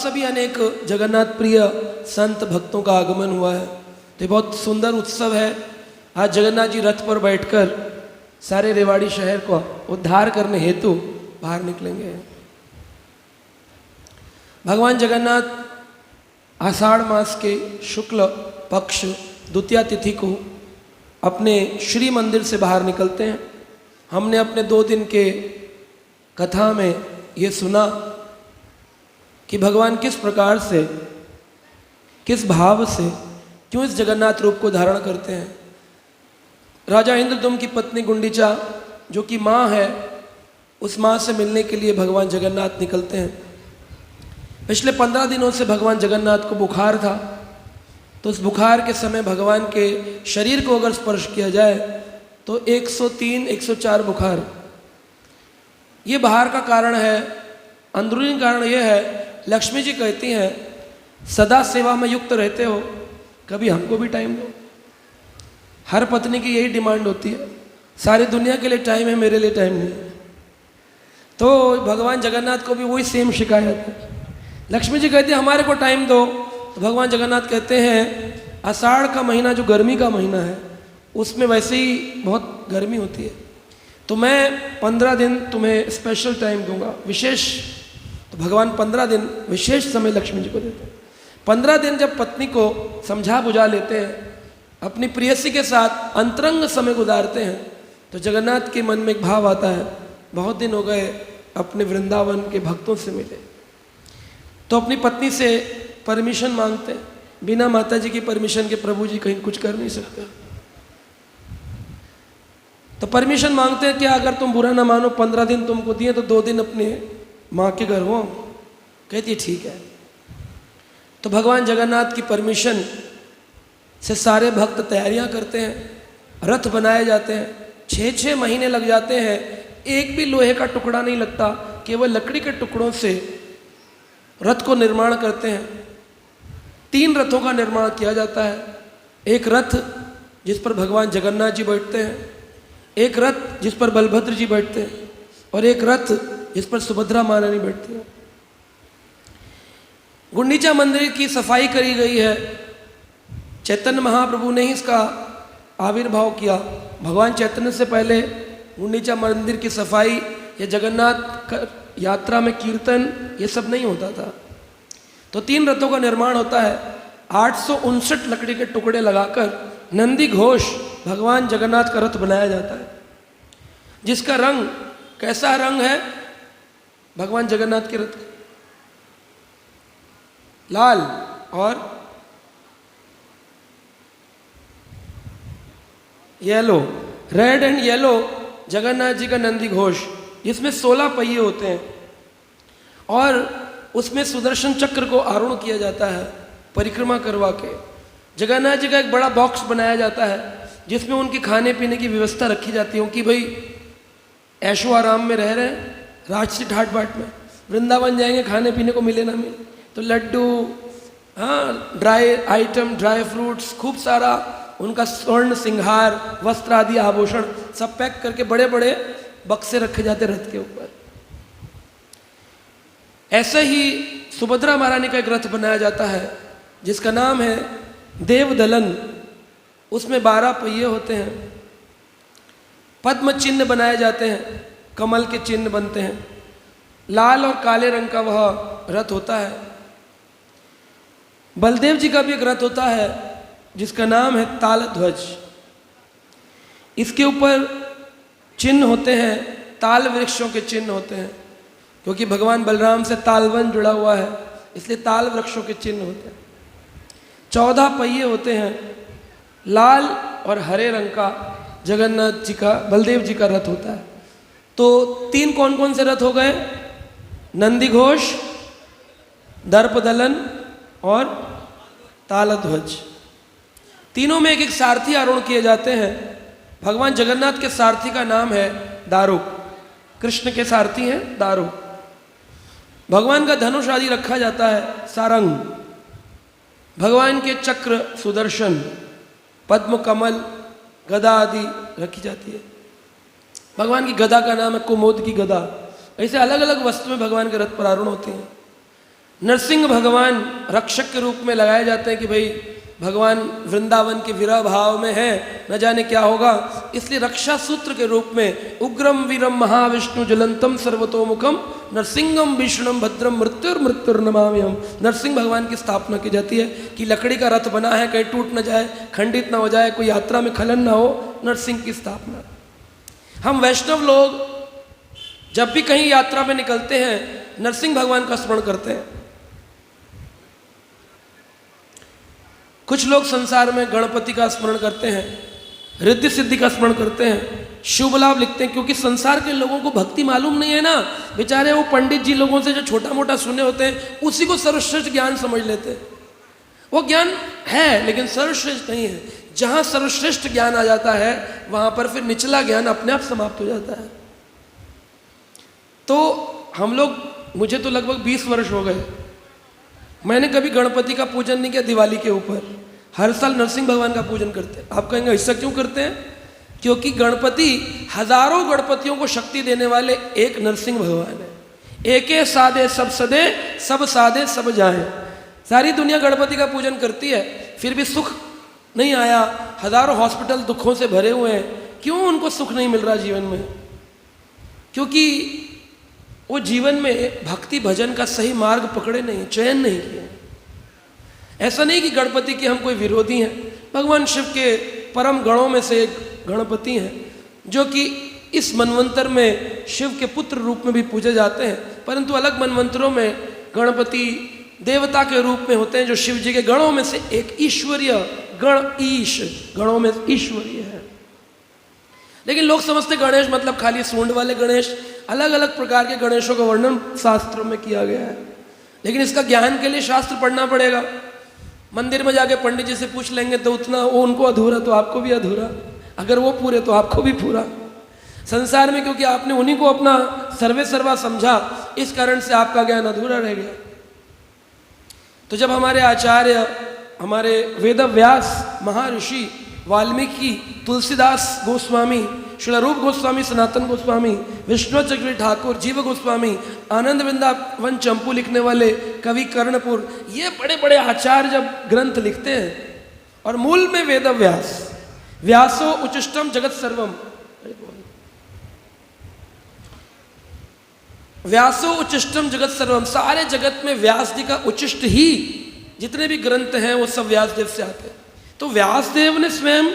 सभी अनेक जगन्नाथ प्रिय संत भक्तों का आगमन हुआ है। तो बहुत सुंदर उत्सव है। आज जगन्नाथ जी रथ पर बैठकर सारे रेवाड़ी शहर को उद्धार करने हेतु बाहर निकलेंगे। भगवान जगन्नाथ आषाढ़ मास के शुक्ल पक्ष द्वितीया तिथि को अपने श्री मंदिर से बाहर निकलते हैं। हमने अपने 2 दिन के कथा में ये सुना कि भगवान किस प्रकार से, किस भाव से, क्यों इस जगन्नाथ रूप को धारण करते हैं। राजा इंद्रदुम्न की पत्नी गुंडीचा जो कि माँ है, उस माँ से मिलने के लिए भगवान जगन्नाथ निकलते हैं। पिछले 15 दिनों से भगवान जगन्नाथ को बुखार था, तो उस बुखार के समय भगवान के शरीर को अगर स्पर्श किया जाए तो 103-104 बुखार। ये बाहर का कारण है। अंदरूनी कारण ये है, लक्ष्मी जी कहती हैं सदा सेवा में युक्त रहते हो, कभी हमको भी टाइम दो। हर पत्नी की यही डिमांड होती है, सारी दुनिया के लिए टाइम है, मेरे लिए टाइम नहीं है। तो भगवान जगन्नाथ को भी वही सेम शिकायत है। लक्ष्मी जी कहती है हमारे को टाइम दो, तो भगवान जगन्नाथ कहते हैं आषाढ़ का महीना जो गर्मी का महीना है, उसमें वैसे ही बहुत गर्मी होती है, तो मैं 15 दिन तुम्हें स्पेशल टाइम दूंगा, विशेष। तो भगवान 15 दिन विशेष समय लक्ष्मी जी को देते हैं। 15 दिन जब पत्नी को समझा बुझा लेते हैं, अपनी प्रेयसी के साथ अंतरंग समय गुजारते हैं, तो जगन्नाथ के मन में एक भाव आता है, बहुत दिन हो गए अपने वृंदावन के भक्तों से मिले। तो अपनी पत्नी से परमिशन मांगते हैं। बिना माता जी की परमिशन के प्रभु जी कहीं कुछ कर नहीं सकते। तो परमिशन मांगते हैं कि अगर तुम बुरा ना मानो, 15 दिन तुमको दिए तो 2 दिन अपने माँ के घर हो। कहती है ठीक है। तो भगवान जगन्नाथ की परमिशन से सारे भक्त तैयारियां करते हैं, रथ बनाए जाते हैं। 6-6 महीने लग जाते हैं, एक भी लोहे का टुकड़ा नहीं लगता, केवल लकड़ी के टुकड़ों से रथ को निर्माण करते हैं। 3 रथों का निर्माण किया जाता है। एक रथ जिस पर भगवान जगन्नाथ जी बैठते हैं, एक रथ जिस पर बलभद्र जी बैठते हैं, और एक रथ जिस पर सुभद्रा महारानी बैठती है। गुंडीचा मंदिर की सफाई करी गई है। चैतन्य महाप्रभु ने ही इसका आविर्भाव किया। भगवान चैतन्य से पहले गुंडीचा मंदिर की सफाई या जगन्नाथ यात्रा में कीर्तन ये सब नहीं होता था। तो 3 रथों का निर्माण होता है। 859 लकड़ी के टुकड़े लगाकर नंदी घोष भगवान जगन्नाथ का रथ बनाया जाता है, जिसका रंग, कैसा रंग है भगवान जगन्नाथ के रथ का? लाल और yellow, red and yellow Jagannath ji का नंदी घोष, जिसमें 16 पहिए होते हैं और उसमें सुदर्शन चक्र को आरूढ़ किया जाता है परिक्रमा करवा के। जगन्नाथ जी का एक बड़ा बॉक्स बनाया जाता है जिसमें उनकी खाने पीने की व्यवस्था रखी जाती है कि भाई ऐशो आराम में रह रहे हैं, राजसी ठाट बाट में, वृंदावन जाएंगे खाने पीने को मिले ना मिले, तो लड्डू, हाँ, ड्राई आइटम, ड्राई फ्रूट्स, खूब सारा उनका स्वर्ण सिंहार, वस्त्र आदि आभूषण सब पैक करके बड़े बड़े बक्से रखे जाते रथ के ऊपर। ऐसे ही सुभद्रा महारानी का एक रथ बनाया जाता है जिसका नाम है देवदलन। उसमें 12 पहिए होते हैं। पद्म चिन्ह बनाए जाते हैं, कमल के चिन्ह बनते हैं। लाल और काले रंग का वह रथ होता है। बलदेव जी का भी एक रथ होता है जिसका नाम है तालध्वज। इसके ऊपर चिन्ह होते हैं, ताल वृक्षों के चिन्ह होते हैं, क्योंकि भगवान बलराम से तालवन जुड़ा हुआ है, इसलिए ताल वृक्षों के चिन्ह होते हैं। 14 पहिए होते हैं। लाल और हरे रंग का जगन्नाथ जी का, बलदेव जी का रथ होता है। तो 3 कौन कौन से रथ हो गए? नंदी घोष, दर्पदलन और तालध्वज। तीनों में एक एक सारथी आरूढ़ किए जाते हैं। भगवान जगन्नाथ के सारथी का नाम है दारुक, कृष्ण के सारथी हैं दारुक। भगवान का धनुष आदि रखा जाता है सारंग। भगवान के चक्र, सुदर्शन, पद्म, कमल, गदा आदि रखी जाती है। भगवान की गदा का नाम है कुमोद की गदा। ऐसे अलग अलग वस्तुएं भगवान के रथ पर आरूढ़ होती हैं। नरसिंह भगवान रक्षक के रूप में लगाए जाते हैं कि भाई भगवान वृंदावन के विरह भाव में है, न जाने क्या होगा, इसलिए रक्षा सूत्र के रूप में उग्रम वीरम महाविष्णु ज्वलंतम सर्वतोमुखम नरसिंहम भीषणम भद्रम मृत्युर्नमाम्यहम्। नरसिंह भगवान की स्थापना की जाती है कि लकड़ी का रथ बना है, कहीं टूट न जाए, खंडित न हो जाए, कोई यात्रा में खलन न हो, नरसिंह की स्थापना। हम वैष्णव लोग जब भी कहीं यात्रा में निकलते हैं नरसिंह भगवान का स्मरण करते हैं। कुछ लोग संसार में गणपति का स्मरण करते हैं, रिद्धि सिद्धि का स्मरण करते हैं, शुभ लाभ लिखते हैं, क्योंकि संसार के लोगों को भक्ति मालूम नहीं है ना। बेचारे वो पंडित जी लोगों से जो छोटा मोटा सुने होते हैं उसी को सर्वश्रेष्ठ ज्ञान समझ लेते हैं। वो ज्ञान है लेकिन सर्वश्रेष्ठ नहीं है। जहाँ सर्वश्रेष्ठ ज्ञान आ जाता है वहाँ पर फिर निचला ज्ञान अपने आप समाप्त हो जाता है। तो हम लोग, मुझे तो लगभग 20 वर्ष हो गए, मैंने कभी गणपति का पूजन नहीं किया दिवाली के ऊपर। हर साल नरसिंह भगवान का पूजन करते हैं। आप कहेंगे ऐसा क्यों करते हैं? क्योंकि गणपति, हजारों गणपतियों को शक्ति देने वाले एक नरसिंह भगवान है। एके साधे सब सदे, सब साधे सब जाए। सारी दुनिया गणपति का पूजन करती है, फिर भी सुख नहीं आया। हजारों हॉस्पिटल दुखों से भरे हुए हैं। क्यों उनको सुख नहीं मिल रहा जीवन में? क्योंकि वो जीवन में भक्ति भजन का सही मार्ग पकड़े नहीं, चयन नहीं किया। ऐसा नहीं कि गणपति के हम कोई विरोधी हैं। भगवान शिव के परम गणों में से एक गणपति हैं, जो कि इस मनवंतर में शिव के पुत्र रूप में भी पूजे जाते हैं, परंतु अलग मनवंतरों में गणपति देवता के रूप में होते हैं, जो शिव जी के गणों में से एक ईश्वरीय गण, ईश गणों में ईश्वरीय है। लेकिन लोग समझते गणेश मतलब खाली सूंड वाले गणेश। अलग अलग प्रकार के गणेशों का वर्णन शास्त्रों में किया गया है, लेकिन इसका ज्ञान के लिए शास्त्र पढ़ना पड़ेगा। मंदिर में जाके पंडित जी से पूछ लेंगे तो उतना वो उनको अधूरा तो आपको भी अधूरा, अगर वो पूरे तो आपको भी पूरा। संसार में क्योंकि आपने उन्हीं को अपना सर्वे सर्वा समझा, इस कारण से आपका ज्ञान अधूरा रह गया। तो जब हमारे आचार्य, हमारे वेद व्यास महर्षि वाल्मीकि, तुलसीदास गोस्वामी, श्री रूप गोस्वामी, सनातन गोस्वामी, विष्णु चक्रवर्ती ठाकुर, जीव गोस्वामी, आनंद वृंदावन चंपू लिखने वाले कवि कर्णपुर, ये बड़े बड़े आचार्य जब ग्रंथ लिखते हैं, और मूल में वेद व्यास, व्यासो उचिष्टम जगत सर्वम, व्यासो उचिष्टम जगत सर्वम, सारे जगत में व्यास जी का उचिष्ट ही जितने भी ग्रंथ हैं वो सब व्यासदेव से आते हैं। तो व्यासदेव ने स्वयं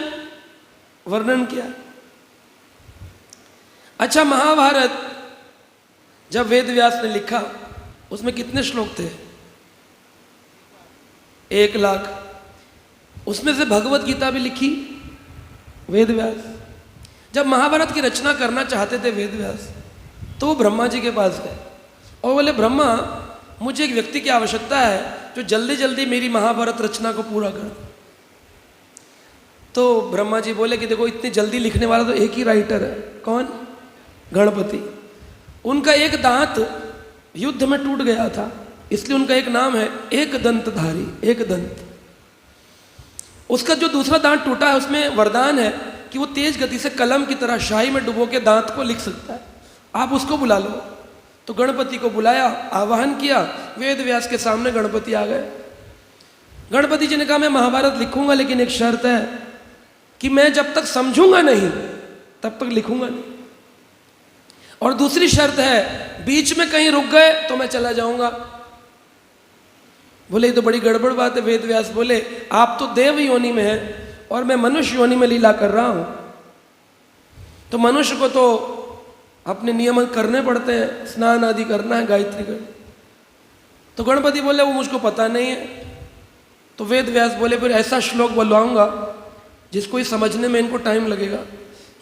वर्णन किया। अच्छा, महाभारत जब वेद व्यास ने लिखा उसमें कितने श्लोक थे? 1,00,000। उसमें से भगवत गीता भी लिखी वेद व्यास। जब महाभारत की रचना करना चाहते थे वेद व्यास, तो वो ब्रह्मा जी के पास गए और बोले, ब्रह्मा, मुझे एक व्यक्ति की आवश्यकता है जो जल्दी जल्दी मेरी महाभारत रचना को पूरा कर। तो ब्रह्मा जी बोले कि देखो, इतनी जल्दी लिखने वाला तो एक ही राइटर है। कौन? गणपति। उनका एक दांत युद्ध में टूट गया था, इसलिए उनका एक नाम है एक दंतधारी, एक दंत। उसका जो दूसरा दांत टूटा है उसमें वरदान है कि वो तेज गति से कलम की तरह शाही में डुबो के दांत को लिख सकता है। आप उसको बुला लो। तो गणपति को बुलाया, आवाहन किया, वेद व्यास के सामने गणपति आ गए। गणपति जी ने कहा, मैं महाभारत लिखूंगा, लेकिन एक शर्त है कि मैं जब तक समझूंगा नहीं तब तक लिखूंगा नहीं, और दूसरी शर्त है, बीच में कहीं रुक गए तो मैं चला जाऊंगा। बोले, ये तो बड़ी गड़बड़ बात है। वेद व्यास बोले, आप तो देव योनि में हैं और मैं मनुष्य योनि में लीला कर रहा हूं, तो मनुष्य को तो अपने नियम करने पड़ते हैं, स्नान आदि करना है, गायत्री करना। तो गणपति बोले, वो मुझको पता नहीं है। तो वेद व्यास बोले, फिर ऐसा श्लोक बुलवाऊंगा जिसको ही समझने में इनको टाइम लगेगा।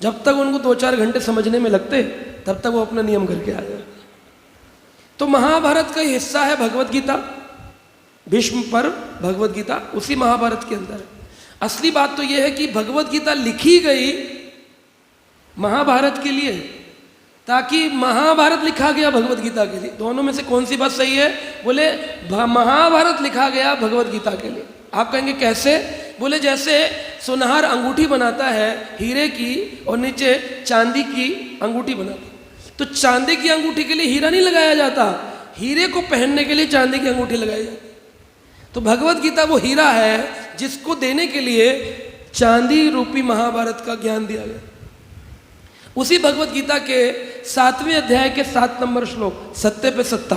जब तक उनको 2-4 घंटे समझने में लगते, तब तक वो अपना नियम करके आ जाए। तो महाभारत का हिस्सा है भगवत गीता, भीष्म पर्व भगवत गीता उसी महाभारत के अंदर है। असली बात तो यह है कि भगवत गीता लिखी गई महाभारत के लिए, ताकि महाभारत लिखा गया भगवत गीता के लिए। दोनों में से कौन सी बात सही है? बोले, महाभारत लिखा गया भगवत गीता के लिए। आप कहेंगे कैसे? बोले, जैसे सुनहर अंगूठी बनाता है हीरे की और नीचे चांदी की अंगूठी बनाता है, तो चांदी की अंगूठी के लिए हीरा नहीं लगाया जाता, हीरे को पहनने के लिए चांदी की अंगूठी लगाई जाती है। तो भगवत गीता वो हीरा है जिसको देने के लिए चांदी रूपी महाभारत का ज्ञान दिया गया। उसी भगवत गीता के 7वें अध्याय के 7 नंबर श्लोक, सत्य पे सत्ता,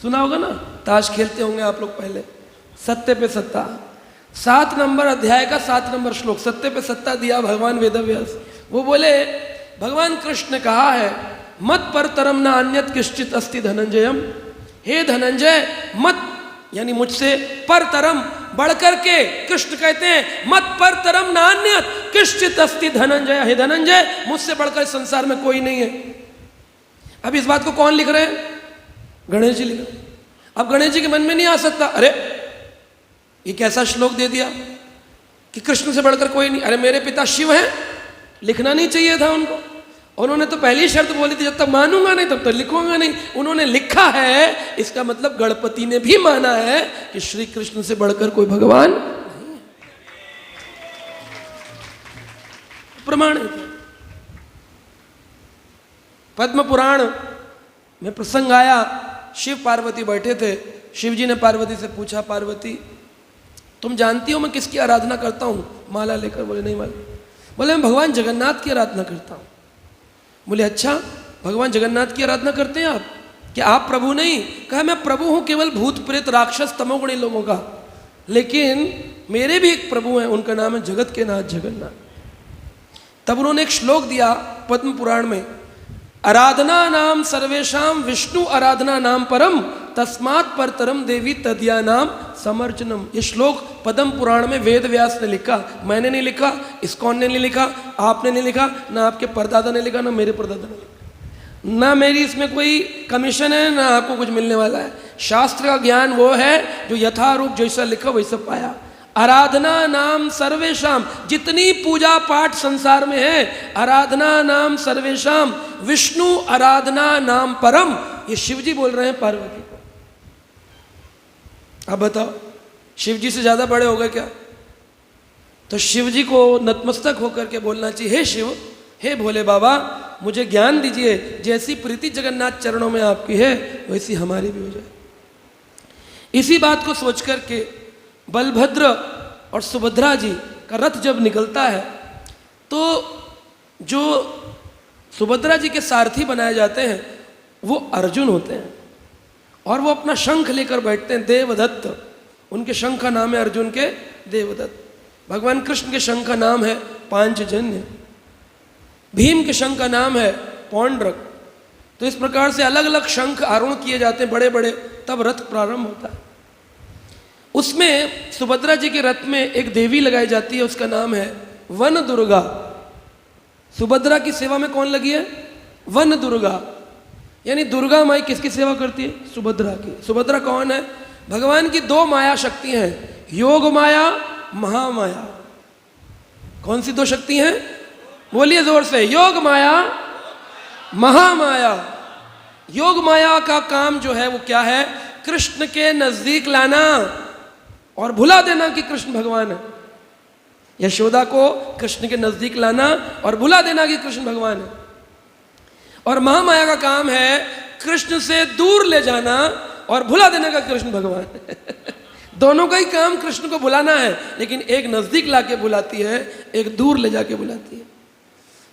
सुना होगा ना, ताश खेलते होंगे आप लोग पहले, सत्य पे सत्ता, 7 नंबर अध्याय का 7 नंबर श्लोक, सत्य पे सत्ता दिया भगवान वेदव्यास। वो बोले भगवान कृष्ण ने कहा है मत पर तरम न अन्यत किश्चित अस्ति धनंजयम, हे धनंजय मत, यानी मुझसे पर तरम बढ़कर के, कृष्ण कहते हैं मत पर तरम न अन्यत किश्चित अस्ति धनंजय, हे धनंजय मुझसे बढ़कर इस संसार में कोई नहीं है। अब इस बात को कौन लिख रहे हैं? गणेश जी लिख रहे हैं। अब गणेश जी के मन में नहीं आ सकता अरे ये कैसा श्लोक दे दिया कि कृष्ण से बढ़कर कोई नहीं, अरे मेरे पिता शिव हैं, लिखना नहीं चाहिए था उनको। उन्होंने तो पहली शर्त बोली थी जब तक मानूंगा नहीं तब तक लिखूंगा नहीं। उन्होंने लिखा है, इसका मतलब गणपति ने भी माना है कि श्री कृष्ण से बढ़कर कोई भगवान नहीं है। प्रमाण है। पद्म पुराण में प्रसंग आया, शिव पार्वती बैठे थे, शिव जी ने पार्वती से पूछा पार्वती तुम जानती हो मैं किसकी आराधना करता हूँ? माला लेकर। बोले नहीं मालूम। बोले मैं भगवान जगन्नाथ की आराधना करता हूँ। बोले अच्छा भगवान जगन्नाथ की आराधना करते हैं आप, क्या आप प्रभु नहीं? कहा मैं प्रभु हूँ केवल भूत प्रेत राक्षस तमोगुणी लोगों का, लेकिन मेरे भी एक प्रभु हैं, उनका नाम है जगत के नाथ जगन्नाथ। तब उन्होंने एक श्लोक दिया पद्म पुराण में, आराधना नाम सर्वेशाम विष्णु आराधना नाम परम तस्मात् परतरम देवी तद्या नाम समर्चनम। ये श्लोक पद्म पुराण में वेद व्यास ने लिखा, मैंने नहीं लिखा, इस्कॉन ने नहीं लिखा, आपने नहीं लिखा, ना आपके परदादा ने लिखा, ना मेरे परदादा ने लिखा, ना मेरी इसमें कोई कमीशन है, ना आपको कुछ मिलने वाला है। शास्त्र का ज्ञान वो है जो यथारूप जैसा लिखा वैसा पाया। आराधना नाम सर्वेशाम, जितनी पूजा पाठ संसार में है, आराधना नाम सर्वेशाम विष्णु आराधना नाम परम, ये शिव जी बोल रहे हैं पार्वती को। अब बताओ शिव जी से ज्यादा बड़े हो गए क्या? तो शिव जी को नतमस्तक होकर के बोलना चाहिए, हे शिव, हे भोले बाबा मुझे ज्ञान दीजिए, जैसी प्रीति जगन्नाथ चरणों में आपकी है वैसी हमारी भी हो जाए। इसी बात को सोच करके बलभद्र और सुभद्रा जी का रथ जब निकलता है तो जो सुभद्रा जी के सारथी बनाए जाते हैं वो अर्जुन होते हैं, और वो अपना शंख लेकर बैठते हैं, देवदत्त उनके शंख का नाम है, अर्जुन के देवदत्त। भगवान कृष्ण के शंख का नाम है पांचजन्य, भीम के शंख का नाम है पौंड्रक। तो इस प्रकार से अलग अलग शंख आरोहण किए जाते हैं बड़े बड़े, तब रथ प्रारंभ होता है। उसमें सुभद्रा जी के रथ में एक देवी लगाई जाती है, उसका नाम है वन दुर्गा। सुभद्रा की सेवा में कौन लगी है? वन दुर्गा, यानी दुर्गा माई किसकी सेवा करती है? सुभद्रा की। सुभद्रा कौन है? भगवान की 2 माया शक्ति हैं, योग माया महामाया। कौन सी 2 शक्ति हैं? बोलिए जोर से, योग माया महामाया। योग माया का काम जो है वो क्या है? कृष्ण के नजदीक लाना और भुला देना कि कृष्ण भगवान है। यशोदा को कृष्ण के नजदीक लाना और भुला देना कि कृष्ण भगवान है। और महामाया का काम है कृष्ण से दूर ले जाना और भुला देने का कृष्ण भगवान है। दोनों का ही काम कृष्ण को भुलाना है, लेकिन एक नजदीक लाके बुलाती है, एक दूर ले जाके बुलाती है।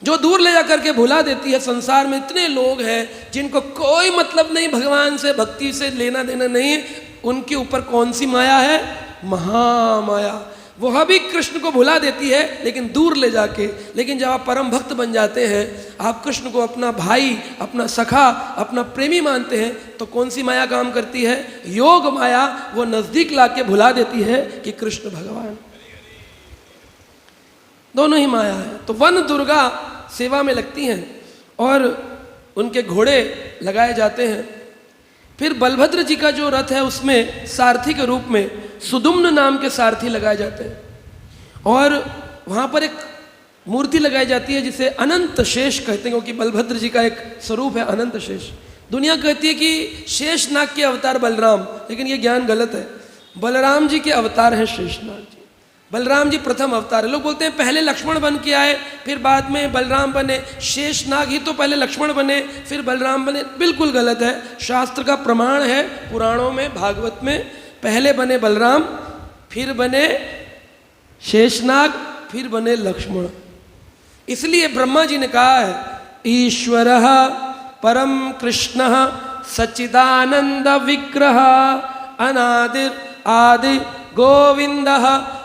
जो दूर ले जा करके भुला देती है, संसार में इतने लोग हैं जिनको कोई मतलब नहीं भगवान से, भक्ति से लेना देना नहीं, उनके ऊपर कौन सी माया है? महामाया। वह भी कृष्ण को भुला देती है लेकिन दूर ले जाके। लेकिन जब आप परम भक्त बन जाते हैं, आप कृष्ण को अपना भाई, अपना सखा, अपना प्रेमी मानते हैं, तो कौन सी माया काम करती है? योग माया। वो नजदीक लाके भुला देती है कि कृष्ण भगवान। दोनों ही माया है। तो वन दुर्गा सेवा में लगती हैं और उनके घोड़े लगाए जाते हैं। फिर बलभद्र जी का जो रथ है उसमें सारथी के रूप में सुदुम्न नाम के सारथी लगाए जाते हैं, और वहाँ पर एक मूर्ति लगाई जाती है जिसे अनंत शेष कहते हैं, क्योंकि बलभद्र जी का एक स्वरूप है अनंत शेष। दुनिया कहती है कि शेषनाग के अवतार बलराम, लेकिन ये ज्ञान गलत है। बलराम जी के अवतार हैं शेषनाग जी। बलराम जी प्रथम अवतार है। लोग बोलते हैं पहले लक्ष्मण बन के आए, फिर बाद में बलराम बने, शेषनाग ही तो पहले लक्ष्मण बने फिर बलराम बने। बिल्कुल गलत है। शास्त्र का प्रमाण है, पुराणों में, भागवत में, पहले बने बलराम, फिर बने शेषनाग, फिर बने लक्ष्मण। इसलिए ब्रह्मा जी ने कहा है ईश्वरः परम कृष्णः सच्चिदानंद विग्रह अनादिर आदि गोविंदः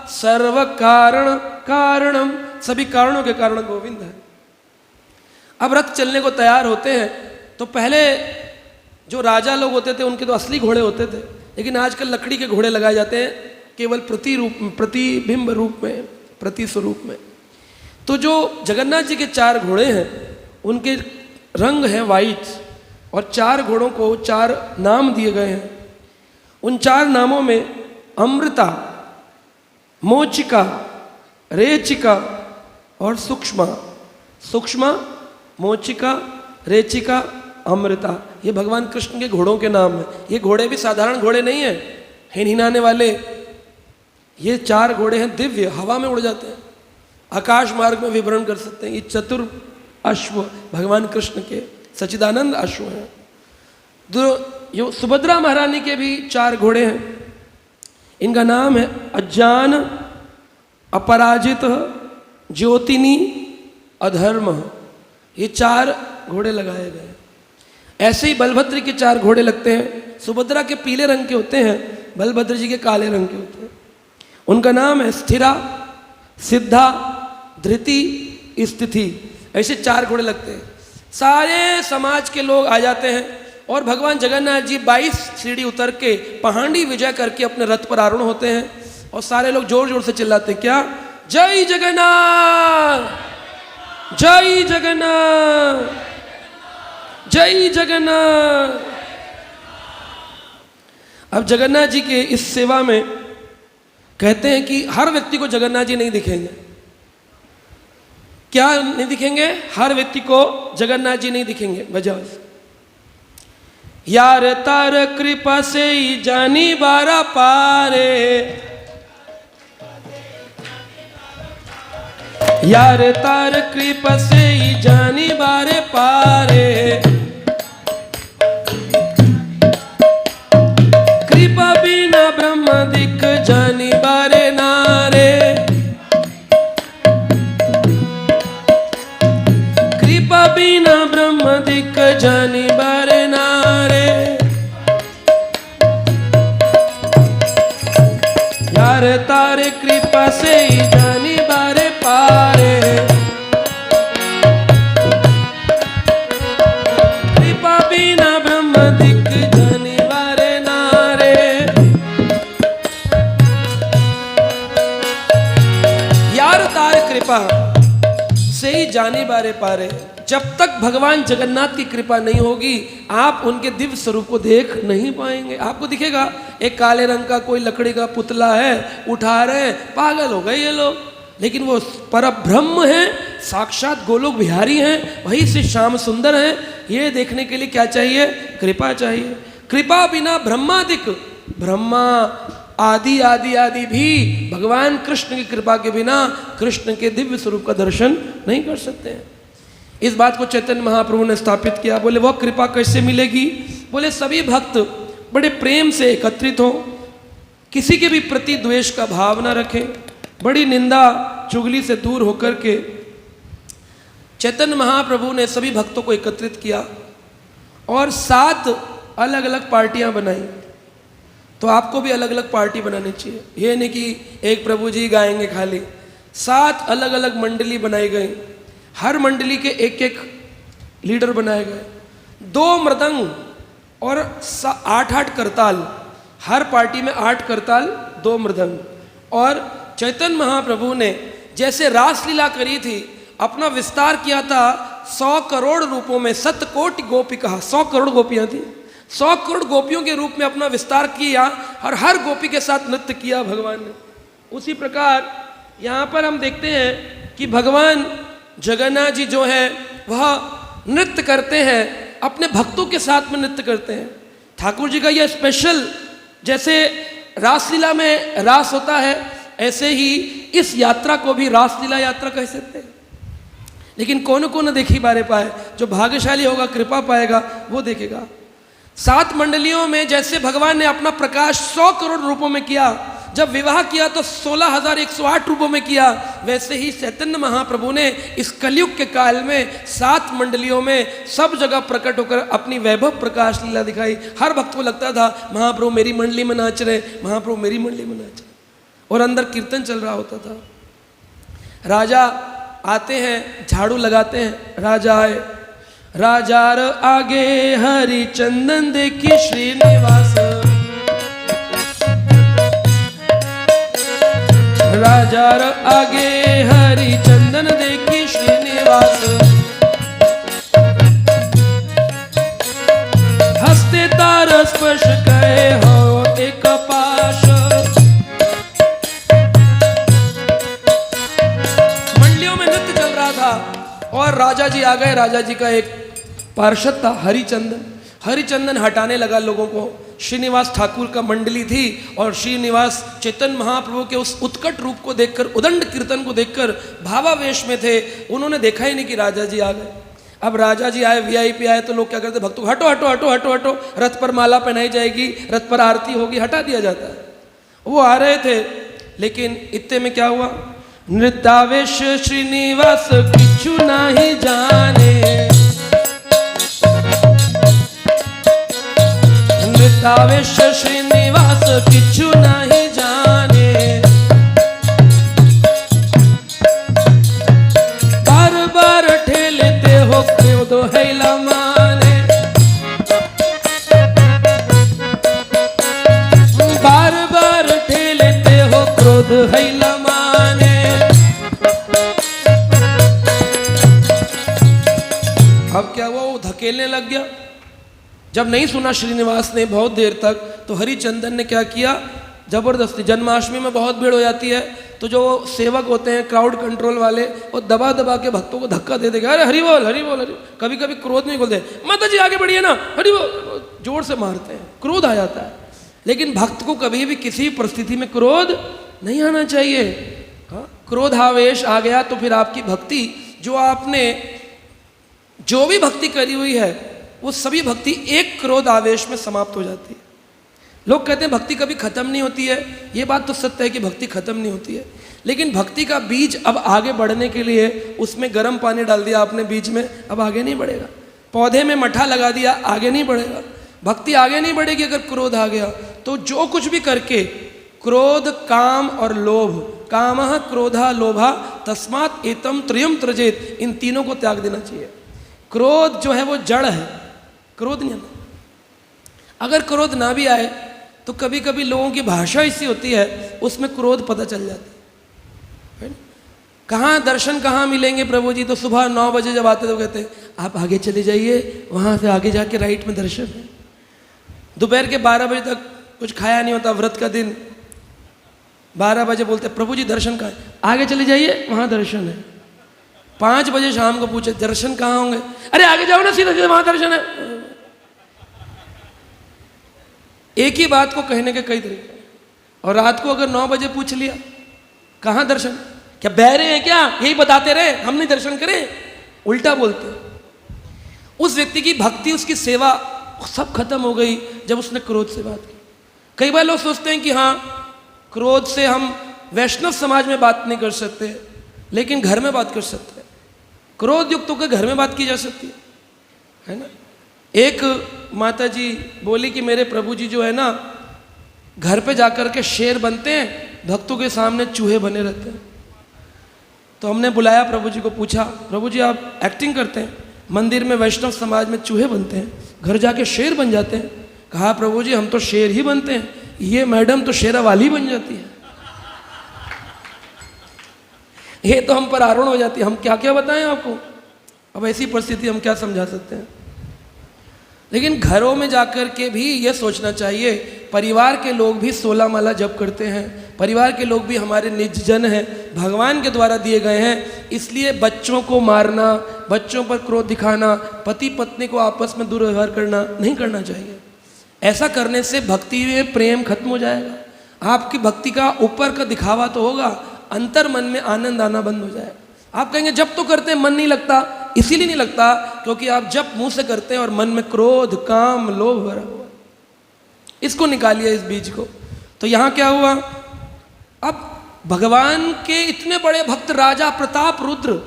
सर्व कारण कारणम, सभी कारणों के कारण गोविंद है। अब रथ चलने को तैयार होते हैं तो पहले जो राजा लोग होते थे उनके तो असली घोड़े होते थे, लेकिन आजकल लकड़ी के घोड़े लगाए जाते हैं केवल प्रतिबिंब रूप में, प्रतिस्वरूप में। तो जो जगन्नाथ जी के 4 घोड़े हैं उनके रंग है वाइट, और 4 घोड़ों को 4 नाम दिए गए हैं। उन 4 नामों में अमृता, मोचिका, रेचिका और सूक्ष्मा, सूक्ष्मा, मोचिका, रेचिका, अमृता, ये भगवान कृष्ण के घोड़ों के नाम हैं। ये घोड़े भी साधारण घोड़े नहीं हैं, हिनहिनाने वाले। ये 4 घोड़े हैं दिव्य, हवा में उड़ जाते हैं, आकाश मार्ग में विवरण कर सकते हैं। ये चतुर अश्व भगवान कृष्ण के सच्चिदानंद अश्व हैं। जो सुभद्रा महारानी के भी 4 घोड़े हैं। इनका नाम है अज्ञान, अपराजित, ज्योतिनी, अधर्म। ये 4 घोड़े लगाए गए। ऐसे ही बलभद्र के 4 घोड़े लगते हैं। सुभद्रा के पीले रंग के होते हैं, बलभद्र जी के काले रंग के होते हैं। उनका नाम है स्थिरा, सिद्धा, धृति, स्थिति। ऐसे 4 घोड़े लगते हैं। सारे समाज के लोग आ जाते हैं और भगवान जगन्नाथ जी 22 सीढ़ी उतर के पहाड़ी विजय करके अपने रथ पर आरूढ़ होते हैं और सारे लोग जोर जोर से चिल्लाते हैं, क्या? जय जगन्नाथ, जय जगन्नाथ, जय जगन्नाथ। अब जगन्नाथ जी के इस सेवा में कहते हैं कि हर व्यक्ति को जगन्नाथ जी नहीं दिखेंगे। क्या नहीं दिखेंगे? हर व्यक्ति को जगन्नाथ जी नहीं दिखेंगे। वजह यार तार कृपा से ही जानी बारा पारे, यार तार कृपा से ही जानी बारे पारे, कृपा बिना ब्रह्म दिख जानी बारे नारे, कृपा बिना ब्रह्म दिख जानी बारे नारे, यार तारे कृपा से ही जानी बारे पारे, कृपा बिना ब्रह्म दिख जानी बारे नारे। यार तारे कृपा से ही जानी बारे पारे। जब तक भगवान जगन्नाथ की कृपा नहीं होगी आप उनके दिव्य स्वरूप को देख नहीं पाएंगे। आपको दिखेगा एक काले रंग का कोई लकड़ी का पुतला है, उठा रहे हैं, पागल हो गए ये लोग, लेकिन वो परब्रह्म है, साक्षात गोलोक बिहारी हैं, वही से श्याम सुंदर हैं। ये देखने के लिए क्या चाहिए? कृपा चाहिए। कृपा बिना ब्रह्मादिक, ब्रह्मा आदि आदि आदि भी भगवान कृष्ण की कृपा के बिना कृष्ण के दिव्य स्वरूप का दर्शन नहीं कर सकते हैं। इस बात को चैतन्य महाप्रभु ने स्थापित किया। बोले वह कृपा कैसे मिलेगी? बोले सभी भक्त बड़े प्रेम से एकत्रित हों, किसी के भी प्रति द्वेष का भाव न रखें, बड़ी निंदा चुगली से दूर होकर के चैतन्य महाप्रभु ने सभी भक्तों को एकत्रित किया और 7 अलग अलग पार्टियां बनाई। तो आपको भी अलग अलग पार्टी बनानी चाहिए। ये नहीं कि एक प्रभु जी गाएंगे खाली। 7 अलग अलग मंडली बनाई गई, हर मंडली के एक एक लीडर बनाए गए, 2 मृदंग और 8-8 करताल, हर पार्टी में 8 करताल 2 मृदंग। और चैतन्य महाप्रभु ने जैसे रासलीला करी थी, अपना विस्तार किया था 100 करोड़ रूपों में, 7 कोटि गोपिका, 100 करोड़ गोपियां थी, 100 करोड़ गोपियों के रूप में अपना विस्तार किया और हर गोपी के साथ नृत्य किया भगवान ने। उसी प्रकार यहाँ पर हम देखते हैं कि भगवान जगन्नाथ जी जो है वह नृत्य करते हैं, अपने भक्तों के साथ में नृत्य करते हैं। ठाकुर जी का यह स्पेशल, जैसे रासलीला में रास होता है, ऐसे ही इस यात्रा को भी रासलीला यात्रा कह सकते हैं। लेकिन कौन कौन देखी बारे पाए, जो भाग्यशाली होगा, कृपा पाएगा, वो देखेगा। 7 मंडलियों में जैसे भगवान ने अपना प्रकाश 100 करोड़ रूपों में किया, जब विवाह किया तो 16,108 रूपों में किया, वैसे ही चैतन्य महाप्रभु ने इस कलयुग के काल में 7 मंडलियों में सब जगह प्रकट होकर अपनी वैभव प्रकाश लीला दिखाई। हर भक्त को लगता था महाप्रभु मेरी मंडली में नाच रहे, महाप्रभु मेरी मंडली में नाच रहे, और अंदर कीर्तन चल रहा होता था। राजा आते हैं, झाड़ू लगाते हैं, राजा आए, राजार आगे हरि चंदन देखी श्रीनिवास, राजार आगे हरि चंदन देखी श्रीनिवास, हंसते तार स्पर्श कहे हो एक पाश। मंडलियों में नृत्य चल रहा था और राजा जी आ गए। राजा जी का एक पार्षद था हरिचंदन, हरिचंदन हटाने लगा लोगों को। श्रीनिवास ठाकुर का मंडली थी और श्रीनिवास चैतन्य महाप्रभु के उस उत्कट रूप को देखकर, उदंड कीर्तन को देखकर भावावेश में थे। उन्होंने देखा ही नहीं कि राजा जी आ गए। अब राजा जी आए, वीआईपी आए, तो लोग क्या करते, भक्तों हटो हटो हटो हटो हटो, रथ पर माला पहनाई जाएगी, रथ पर आरती होगी, हटा दिया जाता है। वो आ रहे थे, लेकिन इतने में क्या हुआ, नृत्यावेश श्रीनिवास किछु नहीं जाने, नृत्यावेश श्रीनिवास किछु नहीं जाने, बार बार ठेलते हो क्रोध हैला माने, बार बार ठेलते हो क्रोध हैला माने। अब क्या हुआ, वो धकेलने लग गया। जब नहीं सुना श्रीनिवास ने बहुत देर तक, तो हरिचंदन ने क्या किया, जबरदस्ती, जन्माष्टमी में बहुत भीड़ हो जाती है, तो जो सेवक होते हैं क्राउड कंट्रोल वाले, वो दबा दबा के भक्तों को धक्का दे देगा, अरे हरि बोल हरि बोल हरि। कभी कभी क्रोध में बोलते हैं माता जी आगे बढ़िए ना, हरि बोल, जोर से मारते हैं, क्रोध आ जाता है। लेकिन भक्त को कभी भी किसी परिस्थिति में क्रोध नहीं आना चाहिए। हाँ, क्रोधावेश आ गया तो फिर आपकी भक्ति, जो आपने जो भी भक्ति करी हुई है, वो सभी भक्ति एक क्रोध आवेश में समाप्त हो जाती है। लोग कहते हैं भक्ति कभी खत्म नहीं होती है, ये बात तो सत्य है कि भक्ति खत्म नहीं होती है, लेकिन भक्ति का बीज अब आगे बढ़ने के लिए उसमें गर्म पानी डाल दिया आपने बीज में, अब आगे नहीं बढ़ेगा। पौधे में मठा लगा दिया, आगे नहीं बढ़ेगा। भक्ति आगे नहीं बढ़ेगी अगर क्रोध आ गया। तो जो कुछ भी करके क्रोध, काम और लोभ, कामः क्रोधा लोभा तस्मात् एतम त्रयम त्यजेत, इन तीनों को त्याग देना चाहिए। क्रोध जो है वो जड़ है, क्रोध नहीं आना। अगर क्रोध ना भी आए तो कभी कभी लोगों की भाषा ऐसी होती है, उसमें क्रोध पता चल जाता है। कहाँ दर्शन कहाँ मिलेंगे प्रभु जी, तो सुबह 9 बजे जब आते तो कहते हैं आप आगे चले जाइए, वहाँ से आगे जाके राइट में दर्शन है। दोपहर के 12 बजे तक कुछ खाया नहीं होता, व्रत का दिन, 12 बजे बोलते प्रभु जी दर्शन कहाँ है, आगे चले जाइए वहाँ दर्शन है। 5 बजे शाम को पूछे दर्शन कहाँ होंगे, अरे आगे जाओ ना, सीधा सीधा वहाँ दर्शन है। एक ही बात को कहने के कई तरीके। और रात को अगर 9 बजे पूछ लिया कहाँ दर्शन, क्या बहरे हैं क्या, यही बताते रहे, हम नहीं दर्शन करें, उल्टा बोलते। उस व्यक्ति की भक्ति, उसकी सेवा सब खत्म हो गई जब उसने क्रोध से बात की। कई बार लोग सोचते हैं कि हाँ क्रोध से हम वैष्णव समाज में बात नहीं कर सकते, लेकिन घर में बात कर सकते हैं। क्रोध युक्त होकर घर में बात की जा सकती है ना। एक माता जी बोली कि मेरे प्रभु जी जो है ना, घर पे जाकर के शेर बनते हैं, भक्तों के सामने चूहे बने रहते हैं। तो हमने बुलाया प्रभु जी को, पूछा प्रभु जी आप एक्टिंग करते हैं, मंदिर में वैष्णव समाज में चूहे बनते हैं, घर जाके शेर बन जाते हैं। कहा प्रभु जी हम तो शेर ही बनते हैं, ये मैडम तो शेरावाली बन जाती है, ये तो हम पर आरूढ़ हो जाती है, हम क्या क्या बताएं आपको। अब ऐसी परिस्थिति हम क्या समझा सकते हैं। लेकिन घरों में जाकर के भी ये सोचना चाहिए, परिवार के लोग भी 16 माला जप करते हैं, परिवार के लोग भी हमारे निज जन हैं, भगवान के द्वारा दिए गए हैं। इसलिए बच्चों को मारना, बच्चों पर क्रोध दिखाना, पति पत्नी को आपस में दुर्व्यवहार करना नहीं करना चाहिए। ऐसा करने से भक्ति में प्रेम खत्म हो जाएगा, आपकी भक्ति का ऊपर का दिखावा तो होगा, अंतर मन में आनंद आना बंद हो जाए। आप कहेंगे जब तो करते हैं मन नहीं लगता, इसीलिए नहीं लगता क्योंकि आप जब मुंह से करते हैं और मन में क्रोध, काम, लोभ भरा हुआ। इसको निकालिए, इस बीज को। तो यहाँ क्या हुआ, अब भगवान के इतने बड़े भक्त राजा प्रताप रुद्र,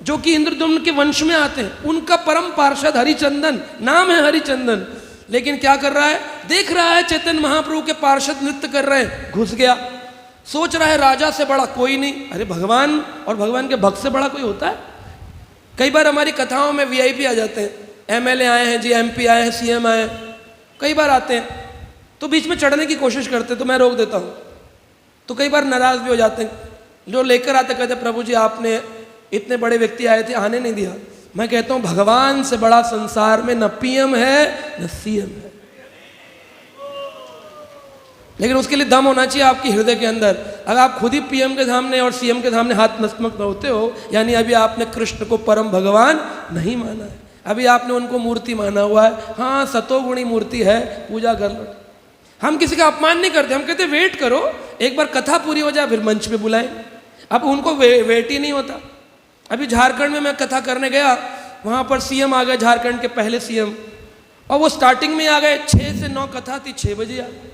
जो कि इंद्रद्युम्न के वंश में आते हैं, उनका परम पार्षद हरिचंदन, नाम है हरिचंदन, लेकिन क्या कर रहा है, देख रहा है चैतन्य महाप्रभु के पार्षद नृत्य कर रहे हैं, घुस गया। सोच रहा है राजा से बड़ा कोई नहीं। अरे भगवान और भगवान के भक्त से बड़ा कोई होता है? कई बार हमारी कथाओं में वीआईपी आ जाते हैं, एमएलए आए हैं जी, एमपी आए हैं, सीएम आए हैं, कई बार आते हैं, तो बीच में चढ़ने की कोशिश करते हैं, तो मैं रोक देता हूँ। तो कई बार नाराज भी हो जाते हैं, जो लेकर आते कहते प्रभु जी आपने इतने बड़े व्यक्ति आए थे, आने नहीं दिया। मैं कहता हूं भगवान से बड़ा संसार में न पीएम है न सीएम है, लेकिन उसके लिए दम होना चाहिए आपके हृदय के अंदर। अगर आप खुद ही पीएम के सामने और सीएम के सामने हाथ नतमस्तक होते हो, यानी अभी आपने कृष्ण को परम भगवान नहीं माना है, अभी आपने उनको मूर्ति माना हुआ है। हाँ, सतोगुणी मूर्ति है, पूजा कर लो। हम किसी का अपमान नहीं करते, हम कहते वेट करो, एक बार कथा पूरी हो जाए फिर मंच पे बुलाएं। अब उनको वेट ही नहीं होता। अभी झारखंड में मैं कथा करने गया, वहाँ पर सीएम आ गए, झारखंड के पहले सीएम, और वो स्टार्टिंग में आ गए, 6 से 9 कथा थी, 6 बजे आ गए।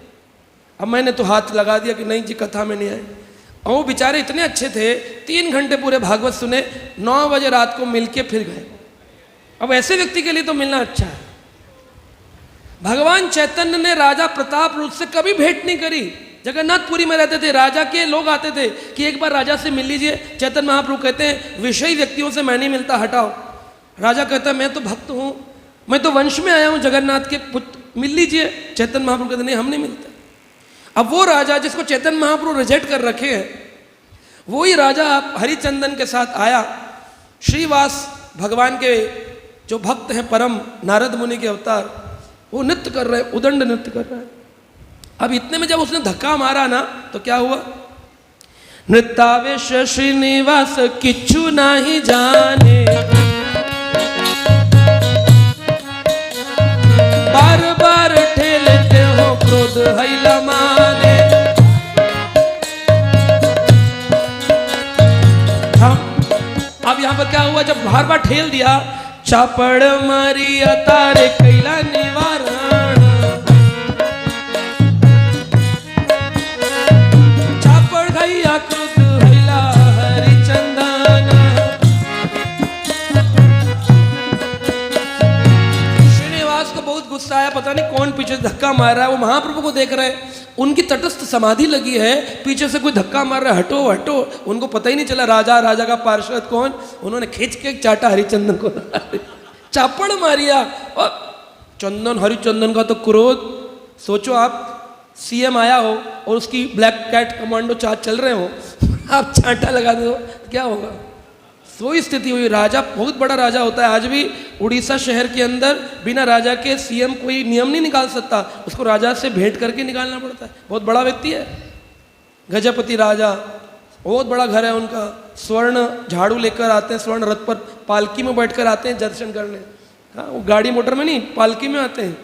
अब मैंने तो हाथ लगा दिया कि नहीं जी कथा में नहीं आए। और वो बेचारे इतने अच्छे थे, 3 घंटे पूरे भागवत सुने, 9 बजे रात को मिल के फिर गए। अब ऐसे व्यक्ति के लिए तो मिलना अच्छा है। भगवान चैतन्य ने राजा प्रताप रुद्र से कभी भेंट नहीं करी। जगन्नाथपुरी में रहते थे, राजा के लोग आते थे कि एक बार राजा से मिल लीजिए। चैतन्य महाप्रभु कहते हैं विषयी व्यक्तियों से मैं नहीं मिलता, हटाओ। राजा कहता है मैं तो भक्त हूँ, मैं तो वंश में आया हूँ जगन्नाथ के पुत्र, मिल लीजिए। चैतन्य महाप्रभु कहते नहीं, हम नहीं मिलते। अब वो राजा जिसको चैतन्य महाप्रभु रिजेक्ट कर रखे हैं, वही राजा हरिचंदन के साथ आया। श्रीवास भगवान के जो भक्त हैं, परम नारद मुनि के अवतार, वो नृत्य कर रहे हैं, उदंड नृत्य कर रहे हैं। अब इतने में जब उसने धक्का मारा ना, तो क्या हुआ, नृत्यावेश श्रीनिवास किच्छु नहीं जाने, बार बार ठेलते हो क्रोध हैला माने। अब यहां पर क्या हुआ, जब बार बार ठेल दिया, चापड़ मारिया तारे कैला निवारण, चापड़ गैया क्रोध हैला हरिचंदन। श्रीनिवास को बहुत गुस्सा आया, पता नहीं कौन पीछे से धक्का मार रहा है। वो महाप्रभु को देख रहे हैं, उनकी तटस्थ समाधि लगी है, पीछे से कोई धक्का मार रहा है, हटो हटो। उनको पता ही नहीं चला राजा, राजा का पार्षद कौन। उन्होंने खींच के चाटा हरिचंदन को, चापड़ मारिया। और चंदन, हरिचंदन का तो क्रोध, सोचो आप सीएम आया हो और उसकी ब्लैक कैट कमांडो चार्ज चल रहे हो, आप चांटा लगा दो तो क्या होगा। वही स्थिति हुई। राजा बहुत बड़ा राजा होता है। आज भी उड़ीसा शहर के अंदर बिना राजा के सीएम कोई नियम नहीं निकाल सकता, उसको राजा से भेंट करके निकालना पड़ता है। बहुत बड़ा व्यक्ति है गजपति राजा, बहुत बड़ा घर है उनका। स्वर्ण झाड़ू लेकर आते हैं, स्वर्ण रथ पर पालकी में बैठकर आते हैं दर्शन करने। हाँ, वो गाड़ी मोटर में नहीं, पालकी में आते हैं।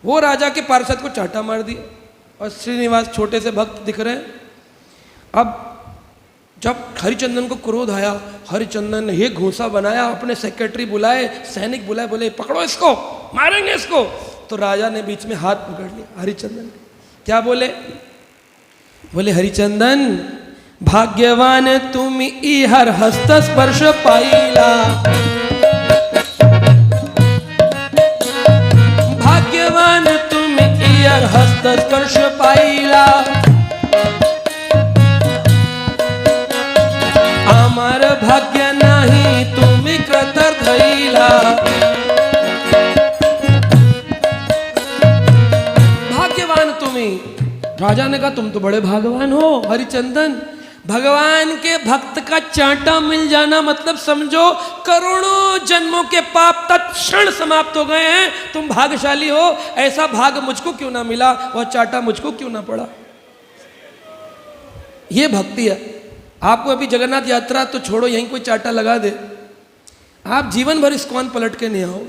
वो राजा के पार्षद को चाटा मार दिया, और श्रीनिवास छोटे से भक्त दिख रहे हैं। अब जब हरिचंदन को क्रोध आया, हरिचंदन ने ये घूंसा बनाया, अपने सेक्रेटरी बुलाए, सैनिक बुलाए, बोले पकड़ो इसको, मारेंगे इसको। तो राजा ने बीच में हाथ पकड़ लिया हरिचंदन ने। क्या बोले, बोले हरिचंदन भाग्यवान तुम इहर हस्त स्पर्श पाइला, भाग्यवान तुम इहर हस्त स्पर्श पाइला, अमर भाग्य नहीं तुम कृतर धैला। भाग्यवान तुम्ही। राजा ने कहा तुम तो बड़े भाग्यवान हो हरिचंदन, भगवान के भक्त का चांटा मिल जाना मतलब समझो करोड़ों जन्मों के पाप तत्क्षण समाप्त हो गए हैं। तुम भाग्यशाली हो, ऐसा भाग्य मुझको क्यों ना मिला, वह चांटा मुझको क्यों ना पड़ा। यह भक्ति है। आपको अभी जगन्नाथ यात्रा तो छोड़ो, यहीं कोई चाटा लगा दे, आप जीवन भर इस्कॉन पलट के नहीं आओ,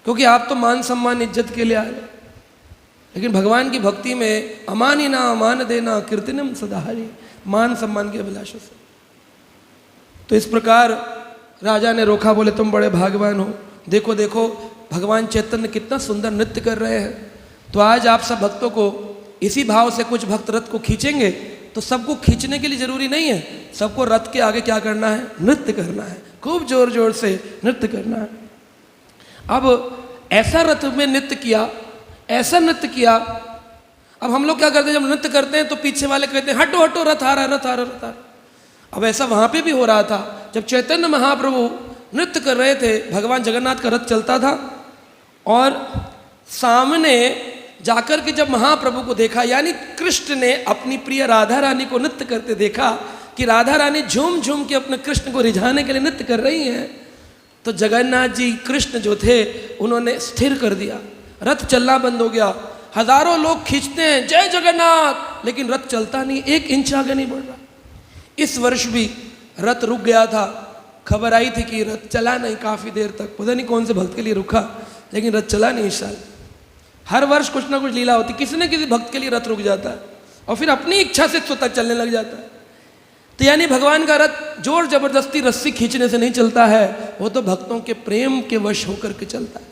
क्योंकि आप तो मान सम्मान इज्जत के लिए आए। लेकिन भगवान की भक्ति में अमानी ना अमान देना कीर्तनम सदाहरी, मान सम्मान की अभिलाषा से। तो इस प्रकार राजा ने रोका, बोले तुम बड़े भाग्यवान हो, देखो देखो भगवान चैतन्य कितना सुंदर नृत्य कर रहे हैं। तो आज आप सब भक्तों को इसी भाव से कुछ भक्त रथ को खींचेंगे, तो सबको खींचने के लिए जरूरी नहीं है, सबको रथ के आगे क्या करना है, नृत्य करना है, खूब जोर जोर से नृत्य करना है। अब ऐसा रथ में नृत्य किया, ऐसा नृत्य किया। अब हम लोग क्या करते हैं, जब नृत्य करते हैं तो पीछे वाले कहते हैं हटो हटो, रथ आ रहा है, रथ आ रहा है, रथ आ रहा है। अब ऐसा वहां पे भी हो रहा था, जब चैतन्य महाप्रभु नृत्य कर रहे थे, भगवान जगन्नाथ का रथ चलता था, और सामने जाकर के जब महाप्रभु को देखा, यानी कृष्ण ने अपनी प्रिय राधा रानी को नृत्य करते देखा कि राधा रानी झूम झूम के अपने कृष्ण को रिझाने के लिए नृत्य कर रही हैं, तो जगन्नाथ जी कृष्ण जो थे उन्होंने स्थिर कर दिया, रथ चलना बंद हो गया। हजारों लोग खींचते हैं जय जगन्नाथ, लेकिन रथ चलता नहीं, एक इंच आगे नहीं बढ़ रहा। इस वर्ष भी रथ रुक गया था, खबर आई थी कि रथ चला नहीं काफी देर तक, पता नहीं कौन से भक्त के लिए रुका, लेकिन रथ चला नहीं इस साल। हर वर्ष कुछ ना कुछ लीला होती, किसी न किसी भक्त के लिए रथ रुक जाता है और फिर अपनी इच्छा से स्वतः चलने लग जाता है। तो यानी भगवान का रथ जोर जबरदस्ती रस्सी खींचने से नहीं चलता है, वो तो भक्तों के प्रेम के वश होकर के चलता है।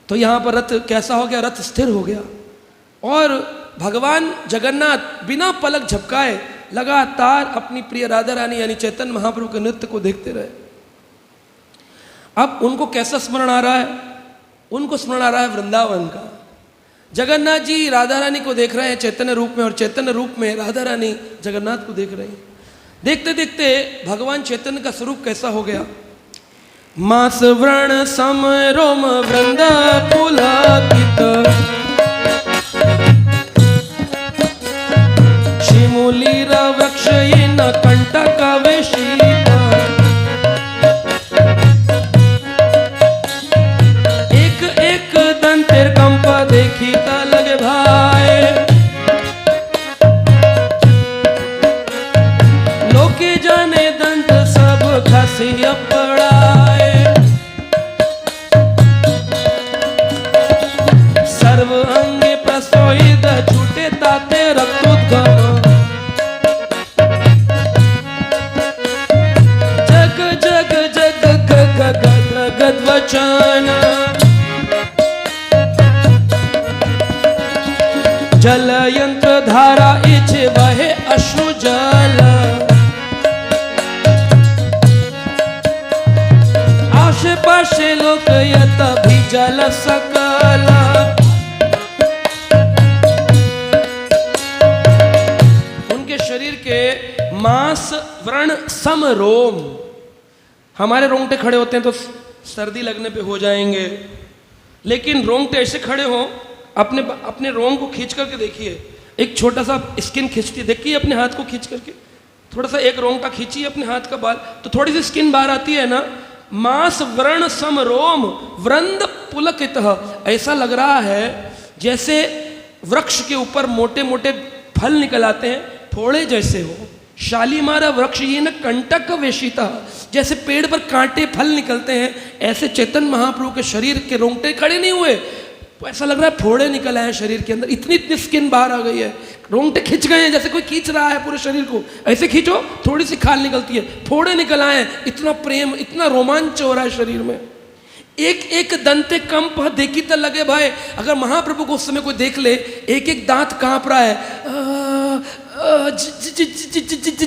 तो यहां पर रथ कैसा हो गया, रथ स्थिर हो गया और भगवान जगन्नाथ बिना पलक झपकाए लगातार अपनी प्रिय राधा रानी यानी चैतन्य महाप्रभु के नृत्य को देखते रहे। अब उनको कैसा स्मरण आ रहा है, उनको स्मरण आ रहा है वृंदावन का। जगन्नाथ जी राधा रानी को देख रहे हैं चैतन्य रूप में, और चैतन्य रूप में राधा रानी जगन्नाथ को देख रही हैं। देखते देखते भगवान चैतन्य का स्वरूप कैसा हो गया, मास व्रण सम रोम वृंद पुलकित, शिमूलीर वृक्ष न कंटक वेशित, एक एक दंतेर कंप देखी ता लगे भाई, लोके जाने दंत सब खसी पड़ाए, सर्व अंगे प्रसोईद छूटे ताते रक्तोद्गम, जग जग जग गग गद गद वचन, जल यंत्र धारा इचे वहे अश्रु जल, आशे पाशे लोक यत भी जल सकल, उनके शरीर के मांस व्रण सम रोम, हमारे रोंगटे खड़े होते हैं तो सर्दी लगने पे हो जाएंगे, लेकिन रोंगटे ऐसे खड़े हों, अपने अपने रोंग को खींच करके देखिए, एक छोटा सा स्किन खींचती है, देखिए अपने हाथ को खींच करके, थोड़ा सा एक रोंगटा खींचिए अपने हाथ का बाल, तो थोड़ी सी स्किन बाहर आती है ना। मांस व्रण सम रोम वृंद पुलकित, ऐसा लग रहा है जैसे वृक्ष के ऊपर मोटे मोटे फल निकल आते हैं, फोड़े जैसे हो। शालीमार वृक्ष ये न कंटक वेशिता, जैसे पेड़ पर कांटे फल निकलते हैं, ऐसे चैतन्य महाप्रभु के शरीर के रोंगटे खड़े नहीं हुए, तो ऐसा लग रहा है फोड़े निकल आए हैं शरीर के अंदर, इतनी इतनी स्किन बाहर आ गई है, रोंगटे खिंच गए हैं, जैसे कोई खींच रहा है पूरे शरीर को, ऐसे खींचो थोड़ी सी खाल निकलती है, फोड़े निकल आए हैं, इतना प्रेम इतना रोमांच हो रहा है शरीर में। एक एक दंते कंप देखी तो लगे भाई, अगर महाप्रभु को उस समय कोई देख ले, एक एक दांत कांप रहा है,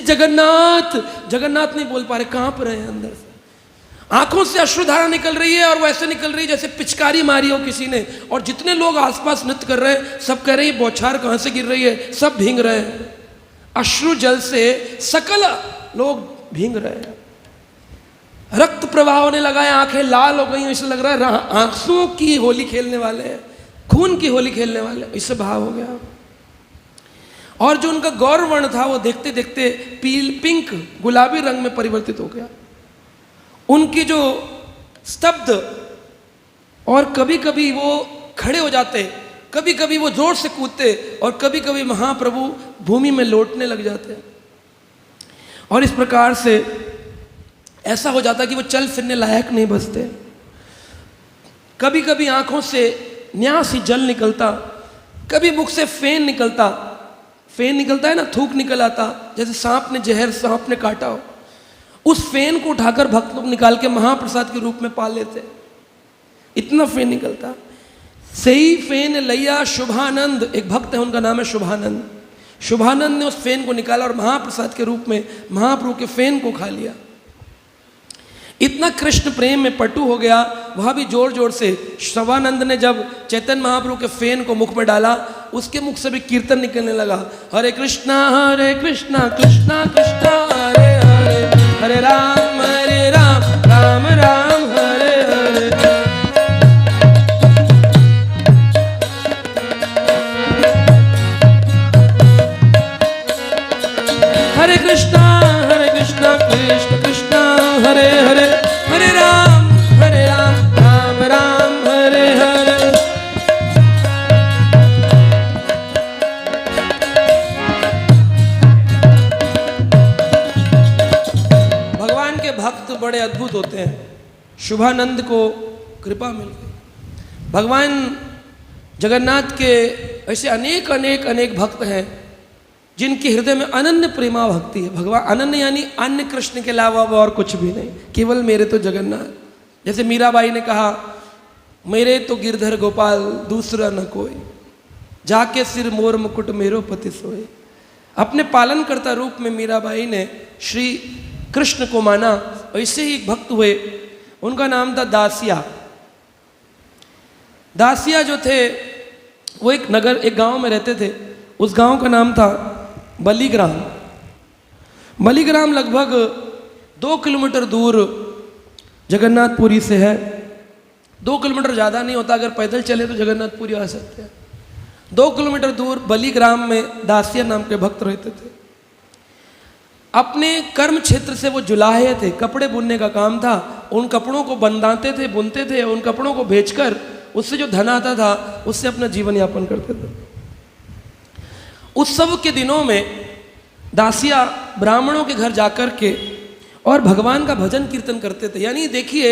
जगन्नाथ जगन्नाथ नहीं बोल पा रहे, कांप रहे हैं अंदर से, आंखों से अश्रुधारा निकल रही है, और वैसे निकल रही है जैसे पिचकारी मारी हो किसी ने, और जितने लोग आसपास नृत्य कर रहे हैं सब कह रहे हैं बौछार कहां से गिर रही है, सब भींग रहे हैं अश्रु जल से, सकल लोग भींग रहे हैं, रक्त प्रवाह होने लगा है, आंखें लाल हो गई, ऐसा लग रहा है आंसुओं की होली खेलने वाले हैं, खून की होली खेलने वाले, इससे भाव हो गया। और जो उनका गौर वर्ण था वो देखते देखते पिंक गुलाबी रंग में परिवर्तित हो गया। उनकी जो स्तब्ध, और कभी कभी वो खड़े हो जाते, कभी कभी वो जोर से कूदते, और कभी कभी महाप्रभु भूमि में लौटने लग जाते, और इस प्रकार से ऐसा हो जाता कि वो चल फिरने लायक नहीं बचते। कभी कभी आंखों से न्यास ही जल निकलता, कभी मुख से फेन निकलता। फेन निकलता है ना, थूक निकल आता, जैसे सांप ने जहर सांप ने काटा हो। उस फेन को उठाकर भक्त लोग निकाल के महाप्रसाद के रूप में पा लेते, इतना फेन निकलता। सही फेन लैया शुभानंद, एक भक्त है उनका नाम है शुभानंद। शुभानंद ने उस फेन को निकाला और महाप्रसाद के रूप में महाप्रभु के फेन को खा लिया। इतना कृष्ण प्रेम में पटु हो गया, वह भी जोर जोर से। शुभानंद ने जब चैतन्य महाप्रभु के फेन को मुख में डाला, उसके मुख से भी कीर्तन निकलने लगा, हरे कृष्णा कृष्णा कृष्णा हरे हरे, हरे राम राम राम हरे हरे। हरे कृष्णा कृष्ण कृष्ण हरे हरे, हरे राम राम राम हरे हरे। भगवान के भक्त बड़े अद्भुत होते हैं। शुभानंद को कृपा मिल गई। भगवान जगन्नाथ के ऐसे अनेक अनेक अनेक भक्त हैं जिनके हृदय में अनन्य प्रेमा भक्ति है। भगवान अनन्य यानी अन्य कृष्ण के अलावा और कुछ भी नहीं, केवल मेरे तो जगन्नाथ। जैसे मीराबाई ने कहा, मेरे तो गिरधर गोपाल दूसरा न कोई, जाके सिर मोर मुकुट मेरो पति सोए। अपने पालनकर्ता रूप में मीराबाई ने श्री कृष्ण को माना। ऐसे ही एक भक्त हुए, उनका नाम था दासिया। दासिया जो थे वो एक गांव में रहते थे। उस गांव का नाम था बलिग्राम। बलिग्राम लगभग 2 किलोमीटर दूर जगन्नाथपुरी से है। 2 किलोमीटर ज़्यादा नहीं होता, अगर पैदल चले तो जगन्नाथपुरी आ सकते हैं। 2 किलोमीटर दूर बलिग्राम में दासिया नाम के भक्त रहते थे। अपने कर्म क्षेत्र से वो जुलाहे थे, कपड़े बुनने का काम था। उन कपड़ों को बनाते थे, बुनते थे। उन कपड़ों को बेचकर उससे जो धन आता था उससे अपना जीवन यापन करते थे। उत्सव के दिनों में दासिया ब्राह्मणों के घर जाकर के और भगवान का भजन कीर्तन करते थे। यानी देखिए,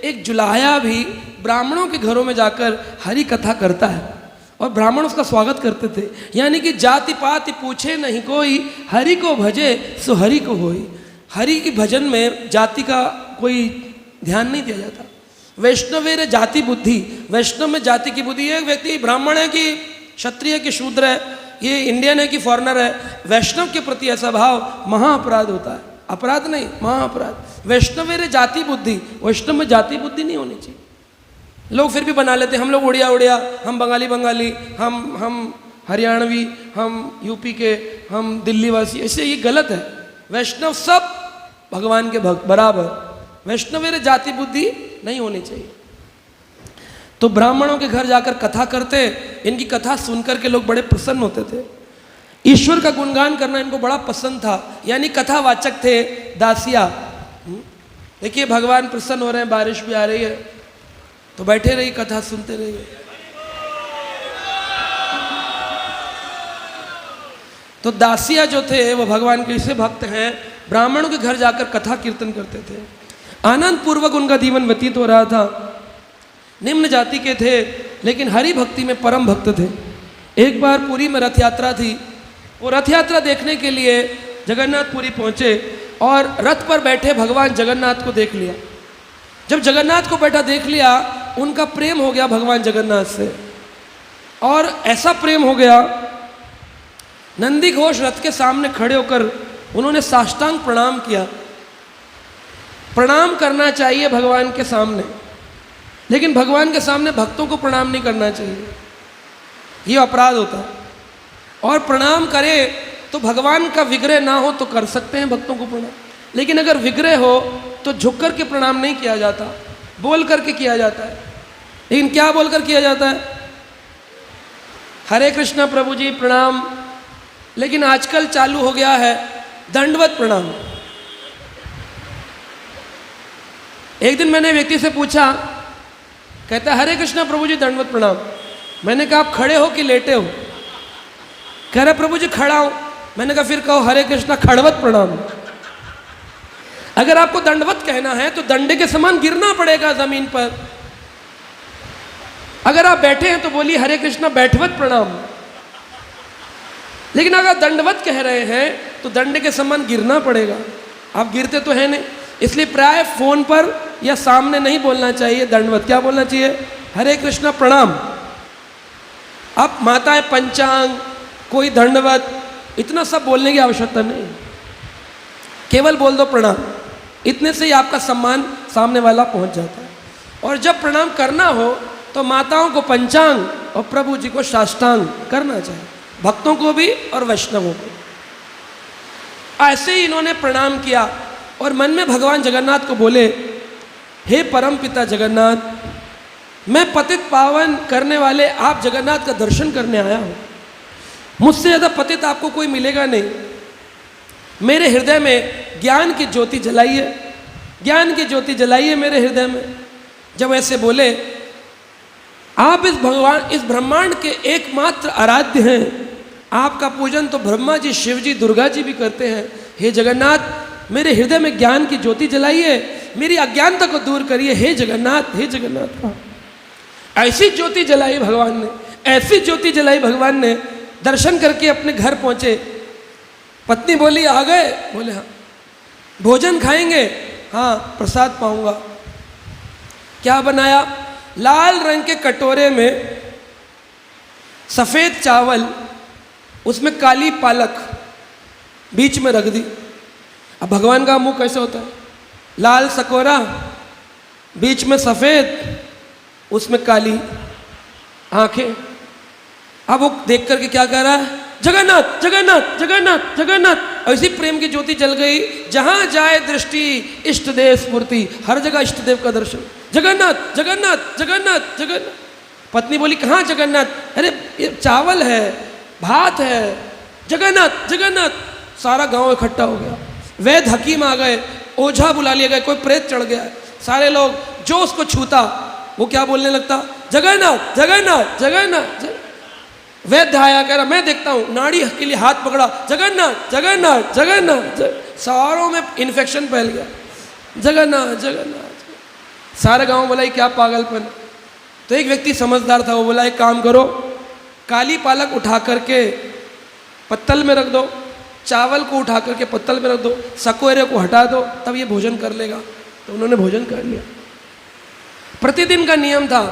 एक जुलाहा भी ब्राह्मणों के घरों में जाकर हरि कथा करता है और ब्राह्मण उसका स्वागत करते थे। यानी कि जाति पाति पूछे नहीं कोई, हरि को भजे सो हरि को होई। हरि के भजन में जाति का कोई ध्यान नहीं दिया जाता। वैष्णवेर जाति बुद्धि, वैष्णव में जाति की बुद्धि है। व्यक्ति ब्राह्मण है कि क्षत्रिय है कि शूद्र है, ये इंडियन है कि फॉरेनर है, वैष्णव के प्रति ऐसा भाव महाअपराध होता है। अपराध नहीं, महाअपराध। वैष्णवेर जाति बुद्धि, वैष्णव में जाति बुद्धि नहीं होनी चाहिए। लोग फिर भी बना लेते, हम लोग उड़िया उड़िया, हम बंगाली बंगाली, हम हरियाणवी, हम यूपी के, हम दिल्ली वासी। ऐसे ये गलत है। वैष्णव सब भगवान के भक्त बराबर। वैष्णवेर जाति बुद्धि नहीं होनी चाहिए। तो ब्राह्मणों के घर जाकर कथा करते। इनकी कथा सुनकर के लोग बड़े प्रसन्न होते थे। ईश्वर का गुणगान करना इनको बड़ा पसंद था, यानी कथावाचक थे दासिया। देखिए भगवान प्रसन्न हो रहे हैं, बारिश भी आ रही है, तो बैठे रहिए, कथा सुनते रहिए। तो दासिया जो थे वो भगवान के ऐसे भक्त हैं, ब्राह्मणों के घर जाकर कथा कीर्तन करते थे। आनंद पूर्वक उनका जीवन व्यतीत हो रहा था। निम्न जाति के थे लेकिन हरि भक्ति में परम भक्त थे। एक बार पुरी में रथ यात्रा थी। वो रथ यात्रा देखने के लिए जगन्नाथपुरी पहुँचे और रथ पर बैठे भगवान जगन्नाथ को देख लिया। जब जगन्नाथ को बैठा देख लिया, उनका प्रेम हो गया भगवान जगन्नाथ से। और ऐसा प्रेम हो गया, नंदी घोष रथ के सामने खड़े होकर उन्होंने साष्टांग प्रणाम किया। प्रणाम करना चाहिए भगवान के सामने, लेकिन भगवान के सामने भक्तों को प्रणाम नहीं करना चाहिए, ये अपराध होता है। और प्रणाम करे तो भगवान का विग्रह ना हो तो कर सकते हैं भक्तों को प्रणाम, लेकिन अगर विग्रह हो तो झुक कर के प्रणाम नहीं किया जाता, बोल करके किया जाता है। लेकिन क्या बोलकर किया जाता है? हरे कृष्णा प्रभु जी प्रणाम। लेकिन आजकल चालू हो गया है दंडवत प्रणाम। एक दिन मैंने व्यक्ति से पूछा, कहता है हरे कृष्णा प्रभु जी दंडवत प्रणाम। मैंने कहा आप खड़े हो कि लेटे हो? कह रहे प्रभु जी खड़ा हूं। मैंने कहा फिर कहो हरे कृष्णा खड़वत प्रणाम। अगर आपको दंडवत कहना है तो डंडे के समान गिरना पड़ेगा जमीन पर। अगर आप बैठे हैं तो बोलिए हरे कृष्णा बैठवत प्रणाम, लेकिन अगर दंडवत कह रहे हैं तो दंड के समान गिरना पड़ेगा। आप गिरते तो है नहीं, इसलिए प्राय फोन पर या सामने नहीं बोलना चाहिए दंडवत। क्या बोलना चाहिए? हरे कृष्णा प्रणाम। अब माताएं पंचांग, कोई दंडवत, इतना सब बोलने की आवश्यकता नहीं, केवल बोल दो प्रणाम। इतने से ही आपका सम्मान सामने वाला पहुंच जाता है। और जब प्रणाम करना हो तो माताओं को पंचांग और प्रभु जी को साष्टांग करना चाहिए, भक्तों को भी और वैष्णवों को। ऐसे ही इन्होंने प्रणाम किया और मन में भगवान जगन्नाथ को बोले, हे परम पिता जगन्नाथ, मैं पतित पावन करने वाले आप जगन्नाथ का दर्शन करने आया हूँ। मुझसे ज़्यादा पतित आपको कोई मिलेगा नहीं। मेरे हृदय में ज्ञान की ज्योति जलाइए, ज्ञान की ज्योति जलाइए मेरे हृदय में। जब ऐसे बोले, आप इस ब्रह्मांड के एकमात्र आराध्य हैं, आपका पूजन तो ब्रह्मा जी, शिव जी, दुर्गा जी भी करते हैं। हे जगन्नाथ, मेरे हृदय में ज्ञान की ज्योति जलाइए, मेरी अज्ञानता को दूर करिए। हे जगन्नाथ, हे जगन्नाथ। का ऐसी ज्योति जलाई भगवान ने, ऐसी ज्योति जलाई भगवान ने। दर्शन करके अपने घर पहुंचे। पत्नी बोली, आ गए? बोले हाँ। भोजन खाएंगे? हाँ, प्रसाद पाऊंगा। क्या बनाया? लाल रंग के कटोरे में सफेद चावल, उसमें काली पालक बीच में रख दी। अब भगवान का मुंह कैसे होता है? लाल सकोरा, बीच में सफेद, उसमें काली आंखें। अब वो देख करके क्या कह रहा है? जगन्नाथ जगन्नाथ जगन्नाथ जगन्नाथ। ऐसी प्रेम की ज्योति जल गई, जहां जाए दृष्टि इष्ट देव स्फूर्ति, हर जगह इष्ट देव का दर्शन। जगन्नाथ जगन्नाथ जगन्नाथ जगन्नाथ। पत्नी बोली, कहाँ जगन्नाथ? अरे ये चावल है, भात है। जगन्नाथ जगन्नाथ। सारा गांव इकट्ठा हो गया। वैद्य हकीम आ गए, ओझा बुला लिया गया, कोई प्रेत चढ़ गया। सारे लोग जो उसको छूता वो क्या बोलने लगता? जगन्नाथ जगन्नाथ जगन्नाथ। वैद्य आया, कह रहा मैं देखता हूँ। नाड़ी के लिए हाथ पकड़ा, जगन्नाथ जगन्नाथ जगन्नाथ। सारों में इन्फेक्शन फैल गया। जगन्नाथ जगन्नाथ। सारे गांव बोला ये क्या पागलपन। तो एक व्यक्ति समझदार था, वो बोला एक काम करो, काली पालक उठा करके पत्तल में रख दो, चावल को उठा करके पत्तल में रख दो, सकोरे को हटा दो, तब ये भोजन कर लेगा। तो उन्होंने भोजन कर लिया। प्रतिदिन का नियम था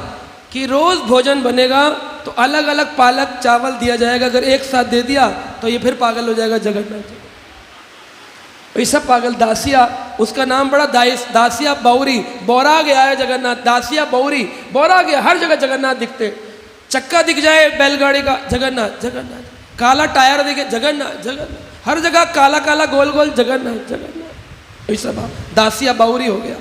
कि रोज भोजन बनेगा तो अलग अलग पालक चावल दिया जाएगा। अगर एक साथ दे दिया तो ये फिर पागल हो जाएगा जगन्नाथ। ऐसा पागल दासिया, उसका नाम बड़ा दासिया बौरी। बौरा गया है जगन्नाथ, दासिया बौरी, बौरा गया। हर जगह जगन्नाथ दिखते। चक्का दिख जाए बैलगाड़ी का, जगन्नाथ जगन्नाथ। काला टायर दिखे, जगन्नाथ जगन्नाथ। हर जगह काला काला गोल गोल, जगन्नाथ जगन्नाथ। ऐसा दासिया बौरी हो गया।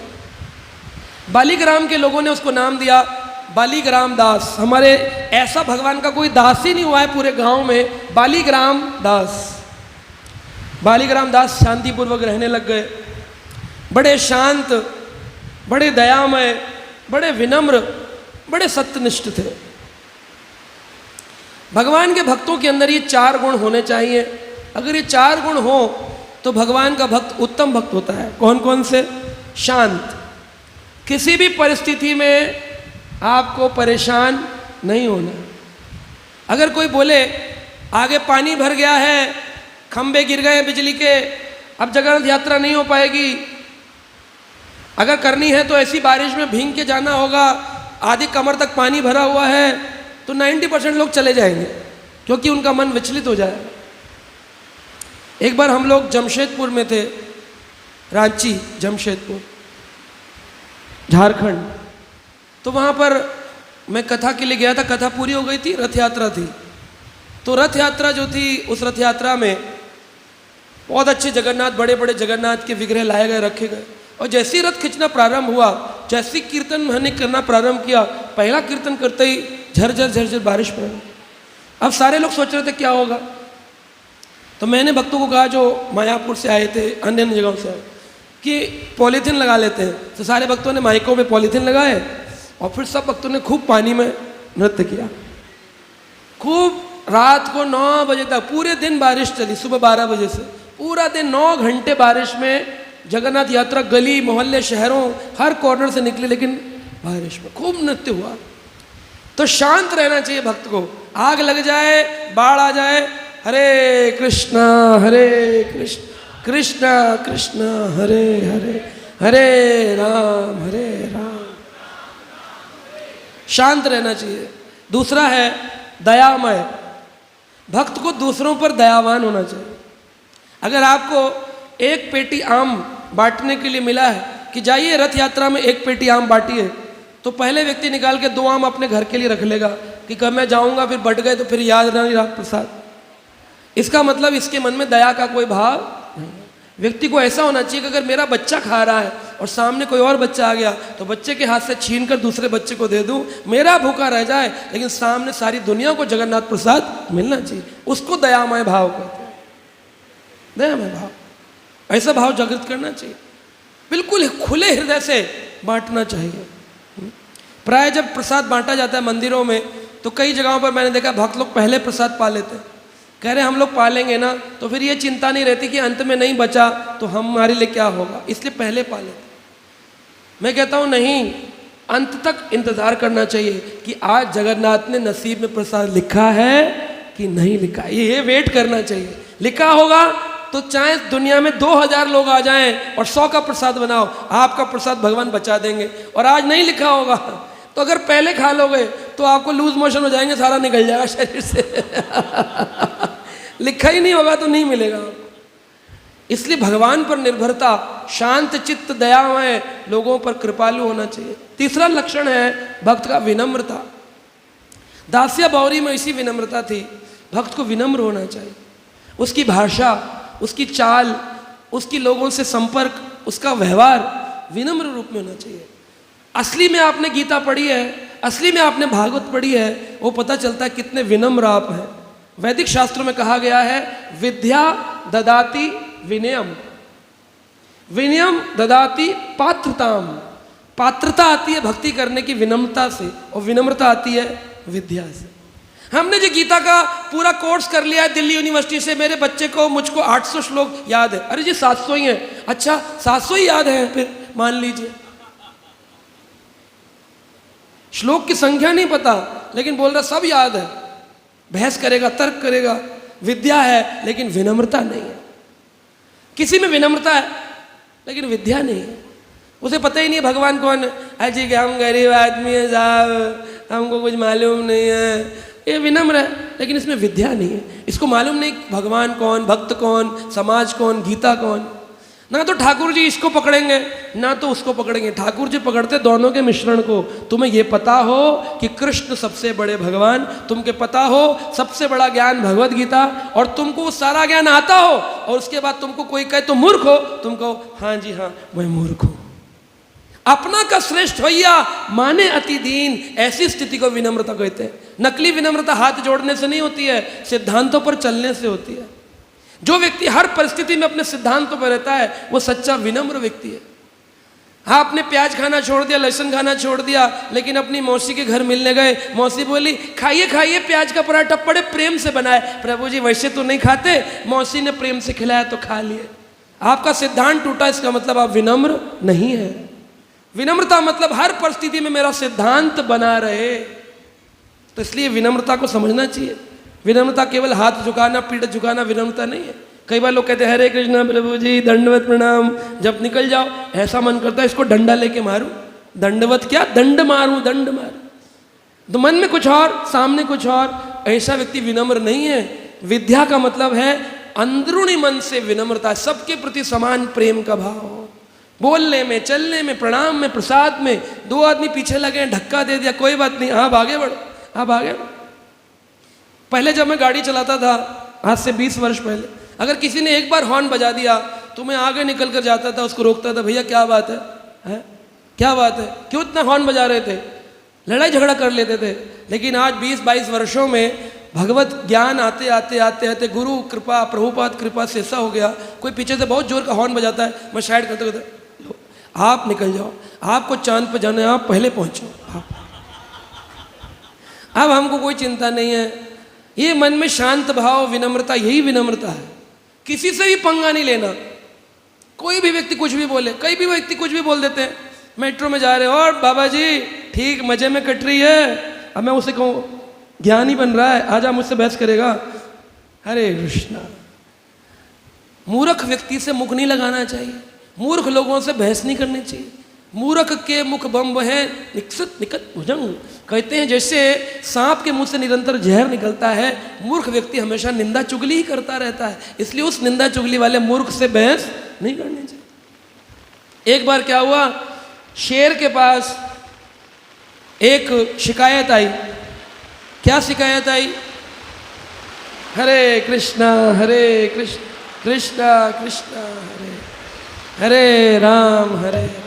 बालीग्राम के लोगों ने उसको नाम दिया बालीग्राम दास। हमारे ऐसा भगवान का कोई दास ही नहीं हुआ है पूरे गांव में, बालीग्राम दास। बालीग्राम दास शांतिपूर्वक रहने लग गए। बड़े शांत, बड़े दयामय, बड़े विनम्र, बड़े सत्यनिष्ठ थे। भगवान के भक्तों के अंदर ये 4 गुण होने चाहिए। अगर ये 4 गुण हो तो भगवान का भक्त उत्तम भक्त होता है। कौन कौन से? शांत, किसी भी परिस्थिति में आपको परेशान नहीं होना। अगर कोई बोले आगे पानी भर गया है, खंबे गिर गए हैं बिजली के, अब जगन्नाथ यात्रा नहीं हो पाएगी, अगर करनी है तो ऐसी बारिश में भीग के जाना होगा, आधी कमर तक पानी भरा हुआ है, तो 90% लोग चले जाएंगे क्योंकि उनका मन विचलित हो जाएगा। एक बार हम लोग जमशेदपुर में थे, रांची जमशेदपुर झारखंड। तो वहाँ पर मैं कथा के लिए गया था, कथा पूरी हो गई थी, रथ यात्रा थी। तो रथ यात्रा जो थी, उस रथ यात्रा में बहुत अच्छे जगन्नाथ, बड़े बड़े जगन्नाथ के विग्रह लाए गए, रखे गए। और जैसे ही रथ खींचना प्रारंभ हुआ, जैसे कीर्तन मैंने करना प्रारंभ किया, पहला कीर्तन करते ही झरझर झरझर बारिश पड़ गई। अब सारे लोग सोच रहे थे क्या होगा। तो मैंने भक्तों को कहा, जो मायापुर से आए थे, अन्य अन्य जगहों से आए, कि पॉलीथीन लगा लेते हैं। तो सारे भक्तों ने माइकों में पॉलीथीन लगाए और फिर सब भक्तों ने खूब पानी में नृत्य किया। खूब रात को 9 बजे तक पूरे दिन बारिश चली, सुबह 12 बजे से पूरा दिन 9 घंटे बारिश में जगन्नाथ यात्रा, गली मोहल्ले शहरों हर कॉर्नर से निकली, लेकिन बारिश में खूब नृत्य हुआ। तो शांत रहना चाहिए भक्त को। आग लग जाए, बाढ़ आ जाए, हरे कृष्णा कृष्ण कृष्ण हरे हरे, हरे राम, शांत रहना चाहिए। दूसरा है दयामय, भक्त को दूसरों पर दयावान होना चाहिए। अगर आपको एक पेटी आम बांटने के लिए मिला है कि जाइए रथ यात्रा में एक पेटी आम बांटिए, तो पहले व्यक्ति निकाल के 2 आम अपने घर के लिए रख लेगा कि कब मैं जाऊंगा फिर बट गए तो फिर याद नहीं रहा प्रसाद। इसका मतलब इसके मन में दया का कोई भाव नहीं। व्यक्ति को ऐसा होना चाहिए कि अगर मेरा बच्चा खा रहा है और सामने कोई और बच्चा आ गया तो बच्चे के हाथ से छीन कर दूसरे बच्चे को दे दूं, मेरा भूखा रह जाए लेकिन सामने सारी दुनिया को जगन्नाथ प्रसाद मिलना चाहिए। उसको दयामय भाव कहते हैं। दयामय भाव, ऐसा भाव जागृत करना चाहिए। बिल्कुल खुले हृदय से बांटना चाहिए। प्राय जब प्रसाद बांटा जाता है मंदिरों में तो कई जगहों पर मैंने देखा भक्त लोग पहले प्रसाद पा लेते हैं। कह रहे हम लोग पालेंगे ना तो फिर ये चिंता नहीं रहती कि अंत में नहीं बचा तो हमारे लिए क्या होगा, इसलिए पहले पा लेते। मैं कहता हूँ नहीं, अंत तक इंतजार करना चाहिए कि आज जगन्नाथ ने नसीब में प्रसाद लिखा है कि नहीं लिखा, ये वेट करना चाहिए। लिखा होगा तो चाहे दुनिया में 2000 लोग आ जाएं और 100 का प्रसाद बनाओ, आपका प्रसाद भगवान बचा देंगे। और आज नहीं लिखा होगा तो अगर पहले खा लोगे तो आपको लूज मोशन हो जाएंगे, सारा निकल जाएगा शरीर से। लिखा ही नहीं होगा तो नहीं मिलेगा। इसलिए भगवान पर निर्भरता, शांत चित्त, दयामय, लोगों पर कृपालु होना चाहिए। तीसरा लक्षण है भक्त का विनम्रता। दासिया बावरी में इसी विनम्रता थी। भक्त को विनम्र होना चाहिए। उसकी भाषा, उसकी चाल, उसकी लोगों से संपर्क, उसका व्यवहार विनम्र रूप में होना चाहिए। असली में आपने गीता पढ़ी है, असली में आपने भागवत पढ़ी है, वो पता चलता है कितने विनम्र आप हैं। वैदिक शास्त्रों में कहा गया है विद्या ददाति विनयम, विनयम ददाति पात्रताम। पात्रता आती है भक्ति करने की विनम्रता से और विनम्रता आती है विद्या से। हमने जो गीता का पूरा कोर्स कर लिया है दिल्ली यूनिवर्सिटी से, मेरे बच्चे को मुझको 800 श्लोक याद है। अरे जी 700 ही है। अच्छा 700 ही याद है, फिर मान लीजिए। श्लोक की संख्या नहीं पता लेकिन बोल रहा सब याद है। बहस करेगा, तर्क करेगा, विद्या है लेकिन विनम्रता नहीं है। किसी में विनम्रता है लेकिन विद्या नहीं है। उसे पता ही नहीं है भगवान कौन है। अजी कि हम गरीब आदमी हैं साहब, हमको कुछ मालूम नहीं है। ये विनम्र है लेकिन इसमें विद्या नहीं है। इसको मालूम नहीं भगवान कौन, भक्त कौन, समाज कौन, गीता कौन। ना तो ठाकुर जी इसको पकड़ेंगे ना तो उसको पकड़ेंगे। ठाकुर जी पकड़ते दोनों के मिश्रण को। तुम्हें ये पता हो कि कृष्ण सबसे बड़े भगवान, तुमको पता हो सबसे बड़ा ज्ञान भगवत गीता, और तुमको वो सारा ज्ञान आता हो और उसके बाद तुमको कोई कहे तो मूर्ख हो, तुम कहो हाँ जी हाँ मैं मूर्ख हूँ। अपना का श्रेष्ठ भैया माने अति दीन, ऐसी स्थिति को विनम्रता कहते हैं। नकली विनम्रता हाथ जोड़ने से नहीं होती है, सिद्धांतों पर चलने से होती है। जो व्यक्ति हर परिस्थिति में अपने सिद्धांतों पर रहता है वो सच्चा विनम्र व्यक्ति है। हाँ, आपने प्याज खाना छोड़ दिया, लहसुन खाना छोड़ दिया, लेकिन अपनी मौसी के घर मिलने गए, मौसी बोली खाइए खाइए प्याज का पराठा, बड़े प्रेम से बनाए। प्रभु जी वैसे तो नहीं खाते, मौसी ने प्रेम से खिलाया तो खा लिए। आपका सिद्धांत टूटा, इसका मतलब आप विनम्र नहीं है। विनम्रता मतलब हर परिस्थिति में मेरा सिद्धांत बना रहे। तो इसलिए विनम्रता को समझना चाहिए। विनम्रता केवल हाथ झुकाना, पीठ झुकाना विनम्रता नहीं है। कई बार लोग कहते हैं हरे कृष्णा प्रभु जी दंडवत प्रणाम, जब निकल जाओ ऐसा मन करता है इसको डंडा लेके मारूं। दंडवत क्या, दंड मारूं, दंड मारूं। तो मन में कुछ और, सामने कुछ और। ऐसा व्यक्ति विनम्र नहीं है। विद्या का मतलब है अंदरूनी मन से विनम्रता, सबके प्रति समान प्रेम का भाव हो। बोलने में, चलने में, प्रणाम में, प्रसाद में। 2 आदमी पीछे लगे, धक्का दे दिया, कोई बात नहीं, आप आगे बढ़ो, आप आगे बढ़ो। पहले जब मैं गाड़ी चलाता था, आज से 20 वर्ष पहले, अगर किसी ने एक बार हॉर्न बजा दिया तो मैं आगे निकल कर जाता था, उसको रोकता था, भैया क्या बात है? क्या बात है, क्यों इतना हॉर्न बजा रहे थे? लड़ाई झगड़ा कर लेते थे। लेकिन आज 20-22 वर्षों में भगवत ज्ञान आते आते आते आते गुरु कृपा, प्रभुपाद कृपा से ऐसा हो गया, कोई पीछे से बहुत जोर का हॉर्न बजाता है, मैं साइड करते करते आप निकल जाओ, आपको चांद पर जाना है, आप पहले पहुंचो। अब हमको कोई चिंता नहीं है। ये मन में शांत भाव, विनम्रता, यही विनम्रता है। किसी से भी पंगा नहीं लेना। कोई भी व्यक्ति कुछ भी बोले, कई भी व्यक्ति कुछ भी बोल देते हैं। मेट्रो में जा रहे हो और बाबा जी ठीक मजे में कट रही है, अब मैं उसे कहूँ ज्ञानी बन रहा है, आजा मुझसे बहस करेगा। हरे कृष्णा। मूर्ख व्यक्ति से मुख नहीं लगाना चाहिए, मूर्ख लोगों से बहस नहीं करनी चाहिए। मूर्ख के मुख बम्ब है निकट निकट भुजंग। कहते हैं जैसे सांप के मुंह से निरंतर जहर निकलता है, मूर्ख व्यक्ति हमेशा निंदा चुगली ही करता रहता है। इसलिए उस निंदा चुगली वाले मूर्ख से बहस नहीं करनी चाहिए। एक बार क्या हुआ, शेर के पास एक शिकायत आई। क्या शिकायत आई? हरे कृष्णा कृष्ण कृष्णा हरे हरे राम हरे राम।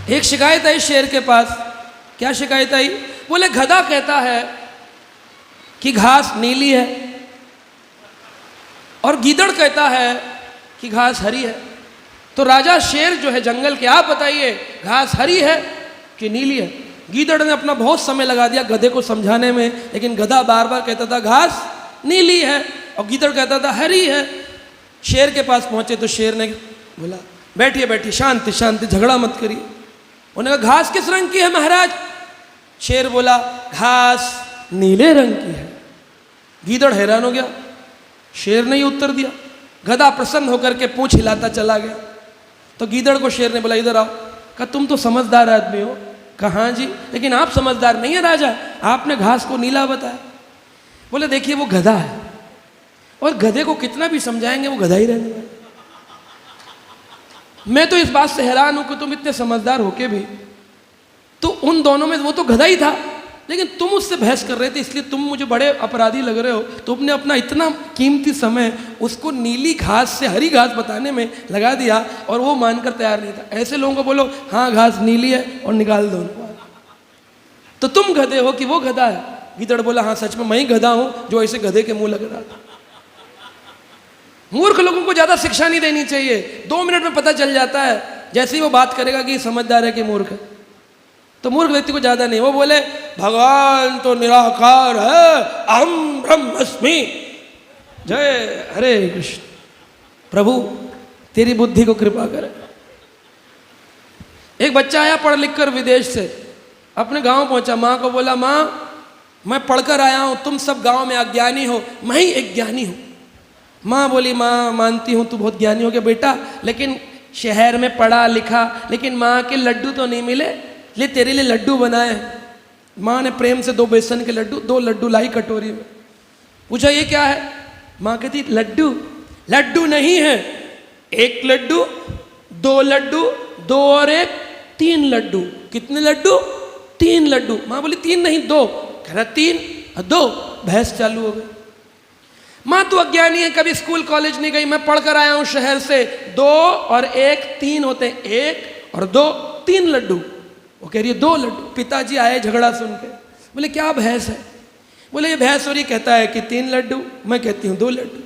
एक शिकायत आई शेर के पास। क्या शिकायत आई? बोले गधा कहता है कि घास नीली है और गीदड़ कहता है कि घास हरी है। तो राजा शेर जो है जंगल के, आप बताइए घास हरी है कि नीली है? गीदड़ ने अपना बहुत समय लगा दिया गधे को समझाने में, लेकिन गधा बार बार कहता था घास नीली है और गीदड़ कहता था हरी है। शेर के पास पहुंचे तो शेर ने बोला बैठिए बैठिए, शांति शांति, झगड़ा मत करिए। उन्होंने कहा घास किस रंग की है महाराज? शेर बोला घास नीले रंग की है। गीदड़ हैरान हो गया, शेर ने ही उत्तर दिया। गधा प्रसन्न होकर के पूंछ हिलाता चला गया। तो गीदड़ को शेर ने बोला इधर आओ। कहा तुम तो समझदार आदमी हो। कहा हाँ जी, लेकिन आप समझदार नहीं है राजा, आपने घास को नीला बताया। बोले देखिए वो गधा है और गधे को कितना भी समझाएंगे वो गधा ही रहने वाला। मैं तो इस बात से हैरान हूं कि तुम इतने समझदार होके भी, तो उन दोनों में वो तो गधा ही था, लेकिन तुम उससे बहस कर रहे थे, इसलिए तुम मुझे बड़े अपराधी लग रहे हो। तुमने अपना इतना कीमती समय उसको नीली घास से हरी घास बताने में लगा दिया और वो मानकर तैयार नहीं था। ऐसे लोगों को बोलो हाँ घास नीली है और निकाल दो। तो तुम गधे हो कि वो गधा है? गीदड़ बोला हाँ सच में मैं ही गधा हूं जो ऐसे गधे के मुंह लग रहा था। मूर्ख लोगों को ज्यादा शिक्षा नहीं देनी चाहिए, 2 मिनट में पता चल जाता है। जैसे ही वो बात करेगा कि समझदार है कि मूर्ख है, तो मूर्ख व्यक्ति को ज्यादा नहीं। वो बोले भगवान तो निराकार है, अहम ब्रह्मस्मि, जय हरे कृष्ण। प्रभु तेरी बुद्धि को कृपा करे। एक बच्चा आया पढ़ लिख कर विदेश से, अपने गांव पहुंचा, माँ को बोला माँ मैं पढ़कर आया हूं, तुम सब गांव में अज्ञानी हो, मैं ही एक ज्ञानी हूं। माँ बोली माँ मानती हूँ तू बहुत ज्ञानी हो गया बेटा, लेकिन शहर में पढ़ा लिखा, लेकिन माँ के लड्डू तो नहीं मिले, ले तेरे लिए लड्डू बनाए। माँ ने प्रेम से 2 बेसन के लड्डू, 2 लड्डू लाई कटोरी में। पूछा ये क्या है? माँ कहती लड्डू। लड्डू नहीं है, 1 लड्डू, 2 लड्डू, 2 और 1 3 लड्डू। कितने लड्डू? 3 लड्डू। माँ बोली 3 नहीं 2। कह रहा 3 और 2। बहस चालू हो गई। माँ तू अज्ञानी है, कभी स्कूल कॉलेज नहीं गई, मैं पढ़कर आया हूं शहर से, 2 और 1 3 होते हैं, 1 और 2 3 लड्डू। वो कह रही है 2 लड्डू। पिताजी आए झगड़ा सुन के, बोले क्या बहस है? बोले ये बहस हो रही, कहता है कि 3 लड्डू, मैं कहती हूँ 2 लड्डू।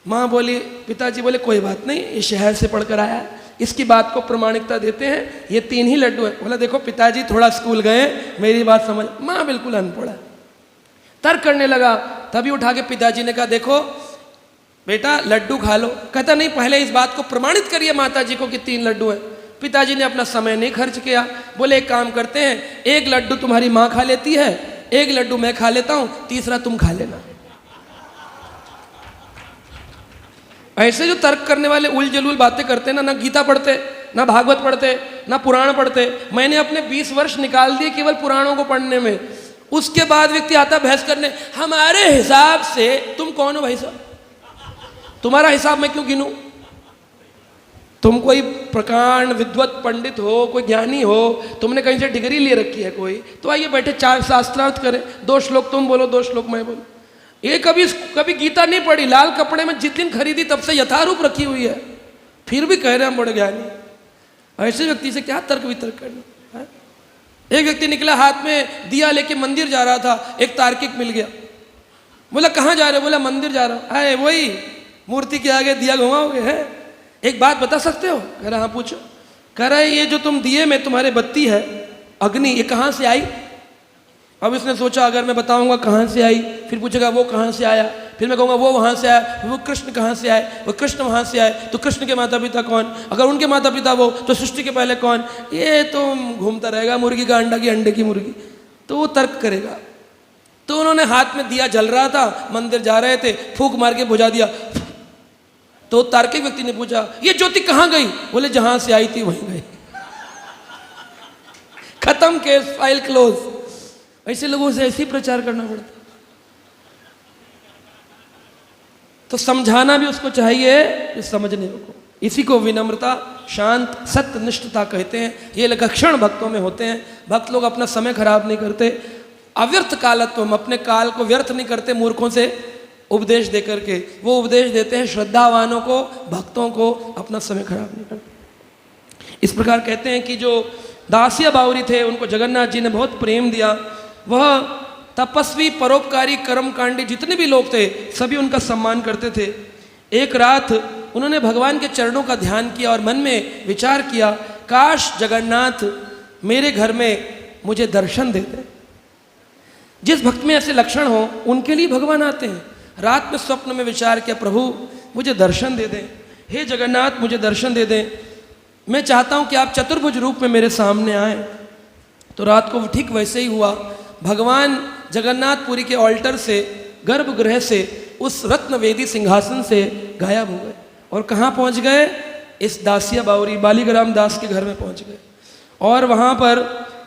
माँ बोली, पिताजी बोले कोई बात नहीं, ये शहर से पढ़कर आया है, इसकी बात को प्रमाणिकता देते हैं, ये 3 ही लड्डू है। बोला देखो पिताजी थोड़ा स्कूल गए, मेरी बात समझ। माँ बिल्कुल अनपढ़ है, तर्क करने लगा। तभी उठा के पिताजी ने कहा देखो बेटा लड्डू खा लो। कहता नहीं पहले इस बात को प्रमाणित करिए माता जी को कि 3 लड्डू है। पिताजी ने अपना समय नहीं खर्च किया, बोले एक काम करते हैं, 1 लड्डू तुम्हारी माँ खा लेती है, 1 लड्डू मैं खा लेता हूं, तीसरा तुम खा लेना। ऐसे जो तर्क करने वाले उल जलूल बातें करते ना गीता पढ़ते, ना भागवत पढ़ते, ना पुराण पढ़ते। मैंने अपने 20 वर्ष निकाल दिए केवल पुराणों को पढ़ने में। उसके बाद व्यक्ति आता बहस करने, हमारे हिसाब से। तुम कौन हो भाई साहब? तुम्हारा हिसाब मैं क्यों गिनूं? तुम कोई प्रकांड विद्वत पंडित हो, कोई ज्ञानी हो, तुमने कहीं से डिग्री ले रखी है कोई, तो आइए बैठे 4 शास्त्रार्थ करें, 2 श्लोक तुम बोलो 2 श्लोक मैं बोलो। ये कभी गीता नहीं पढ़ी, लाल कपड़े में जिस दिन खरीदी तब से यथारूप रखी हुई है, फिर भी कह रहे हैं हम बड़े ज्ञानी। ऐसे व्यक्ति से क्या तर्क वितर्क करना? एक व्यक्ति निकला हाथ में दिया लेके मंदिर जा रहा था, एक तार्किक मिल गया। बोला कहाँ जा रहे हो? बोला मंदिर जा रहा हूँ। अरे वही मूर्ति के आगे दिया घुमाओगे? है एक बात बता सकते हो? कह रहा हाँ पूछो। कह रहा है ये जो तुम दिए में तुम्हारे बत्ती है अग्नि, ये कहाँ से आई? अब इसने सोचा अगर मैं बताऊंगा कहाँ से आई, फिर पूछेगा वो कहाँ से आया, फिर मैं कहूँगा वो वहाँ से आए, वो कृष्ण कहाँ से आए, वो कृष्ण वहाँ से आए, तो कृष्ण के माता पिता कौन, अगर उनके माता पिता वो तो सृष्टि के पहले कौन। ये तो घूमता रहेगा मुर्गी का अंडा की अंडे की मुर्गी, तो वो तर्क करेगा। तो उन्होंने हाथ में दिया जल रहा था, मंदिर जा रहे थे, फूंक मार के बुझा दिया। तो तार्किक व्यक्ति ने पूछा ये ज्योति कहाँ गई, बोले जहां से आई थी वहीं गई। खत्म केस, फाइल क्लोज। ऐसे लोगों से ऐसे ही प्रचार करना पड़ता। तो समझाना भी उसको चाहिए कि समझने को। इसी को विनम्रता, शांत, सत्यनिष्ठता कहते हैं। ये लक्षण भक्तों में होते हैं। भक्त लोग अपना समय खराब नहीं करते, अव्यर्थ कालत्व, हम अपने काल को व्यर्थ नहीं करते मूर्खों से उपदेश दे करके। वो उपदेश देते हैं श्रद्धावानों को, भक्तों को, अपना समय खराब नहीं करते। इस प्रकार कहते हैं कि जो दासिया बावरी थे उनको जगन्नाथ जी ने बहुत प्रेम दिया। वह तपस्वी, परोपकारी, कर्मकांडी जितने भी लोग थे सभी उनका सम्मान करते थे। एक रात उन्होंने भगवान के चरणों का ध्यान किया और मन में विचार किया, काश जगन्नाथ मेरे घर में मुझे दर्शन देते। जिस भक्त में ऐसे लक्षण हो उनके लिए भगवान आते हैं। रात में स्वप्न में विचार किया, प्रभु मुझे दर्शन दे दें, हे जगन्नाथ मुझे दर्शन दे दें, मैं चाहता हूं कि आप चतुर्भुज रूप में मेरे सामने आए। तो रात को ठीक वैसे ही हुआ। भगवान जगन्नाथपुरी के ऑल्टर से, गर्भगृह से, उस रत्न वेदी सिंहासन से गायब हो गए और कहाँ पहुँच गए, इस दासिया बावरी बालीग्राम दास के घर में पहुँच गए। और वहाँ पर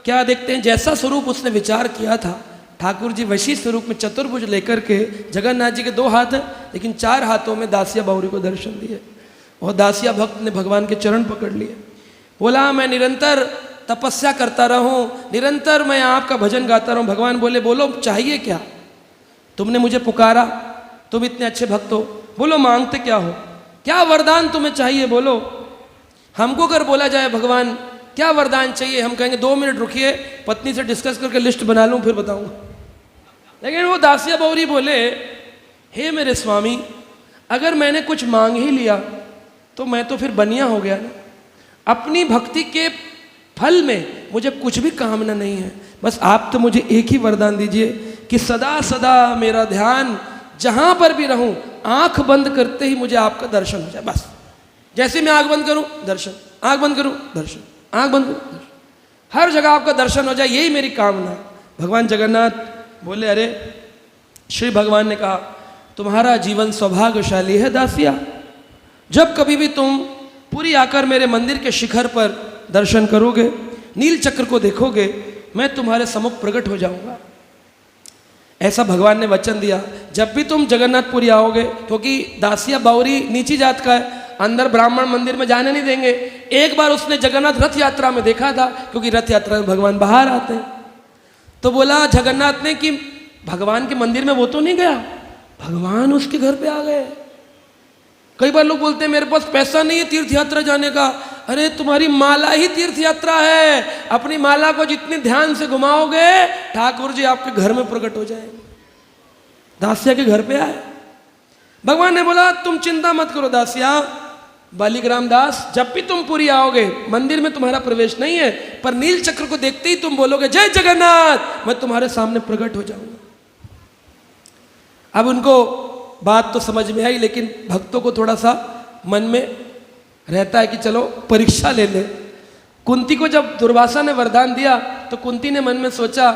क्या देखते हैं, जैसा स्वरूप उसने विचार किया था, ठाकुर जी वैसी स्वरूप में चतुर्भुज लेकर के, जगन्नाथ जी के 2 हाथ हैं लेकिन 4 हाथों में दासिया बावरी को दर्शन दिए। और दासिया भक्त ने भगवान के चरण पकड़ लिए, बोला मैं निरंतर तपस्या करता रहूं, निरंतर मैं आपका भजन गाता रहूं। भगवान बोले बोलो चाहिए क्या, तुमने मुझे पुकारा, तुम इतने अच्छे भक्त हो, बोलो मांगते क्या हो, क्या वरदान तुम्हें चाहिए बोलो। हमको अगर बोला जाए भगवान क्या वरदान चाहिए, हम कहेंगे 2 मिनट रुकिए, पत्नी से डिस्कस करके लिस्ट बना लूं फिर बताऊंगा। लेकिन वो दासिया बावरी बोले, हे मेरे स्वामी, अगर मैंने कुछ मांग ही लिया तो मैं तो फिर बनिया हो गया ना। अपनी भक्ति के फल में मुझे कुछ भी कामना नहीं है, बस आप तो मुझे एक ही वरदान दीजिए कि सदा सदा मेरा ध्यान जहां पर भी रहूं, आंख बंद करते ही मुझे आपका दर्शन हो जाए। बस जैसे मैं आंख बंद करूं दर्शन, आंख बंद करूं दर्शन, आंख बंद करूं दर्शन, हर जगह आपका दर्शन हो जाए, यही मेरी कामना है। भगवान जगन्नाथ बोले, अरे श्री भगवान ने कहा तुम्हारा जीवन सौभाग्यशाली है दासिया, जब कभी भी तुम पुरी आकर मेरे मंदिर के शिखर पर दर्शन करोगे, नील चक्र को देखोगे, मैं तुम्हारे सम्मुख प्रकट हो जाऊंगा। ऐसा भगवान ने वचन दिया। जब भी तुम जगन्नाथपुरी आओगे, क्योंकि दासिया बावरी नीची जात का है, अंदर ब्राह्मण मंदिर में जाने नहीं देंगे। एक बार उसने जगन्नाथ रथ यात्रा में देखा था, क्योंकि रथ यात्रा में भगवान बाहर आते हैं। तो बोला जगन्नाथ ने कि भगवान के मंदिर में वो तो नहीं गया, भगवान उसके घर पे आ गए। कई बार लोग बोलते हैं मेरे पास पैसा नहीं है तीर्थ यात्रा जाने का। अरे तुम्हारी माला ही तीर्थ यात्रा है, अपनी माला को जितने ध्यान से घुमाओगे ठाकुर जी आपके घर में प्रकट हो जाएंगे। दासिया के घर पे आए, भगवान ने बोला तुम चिंता मत करो दासिया, बालीग्राम दास, जब भी तुम पुरी आओगे मंदिर में तुम्हारा प्रवेश नहीं है, पर नील चक्र को देखते ही तुम बोलोगे जय जगन्नाथ, मैं तुम्हारे सामने प्रकट हो जाऊंगा। अब उनको बात तो समझ में आई, लेकिन भक्तों को थोड़ा सा मन में रहता है कि चलो परीक्षा ले ले। कुंती को जब दुर्वासा ने वरदान दिया तो कुंती ने मन में सोचा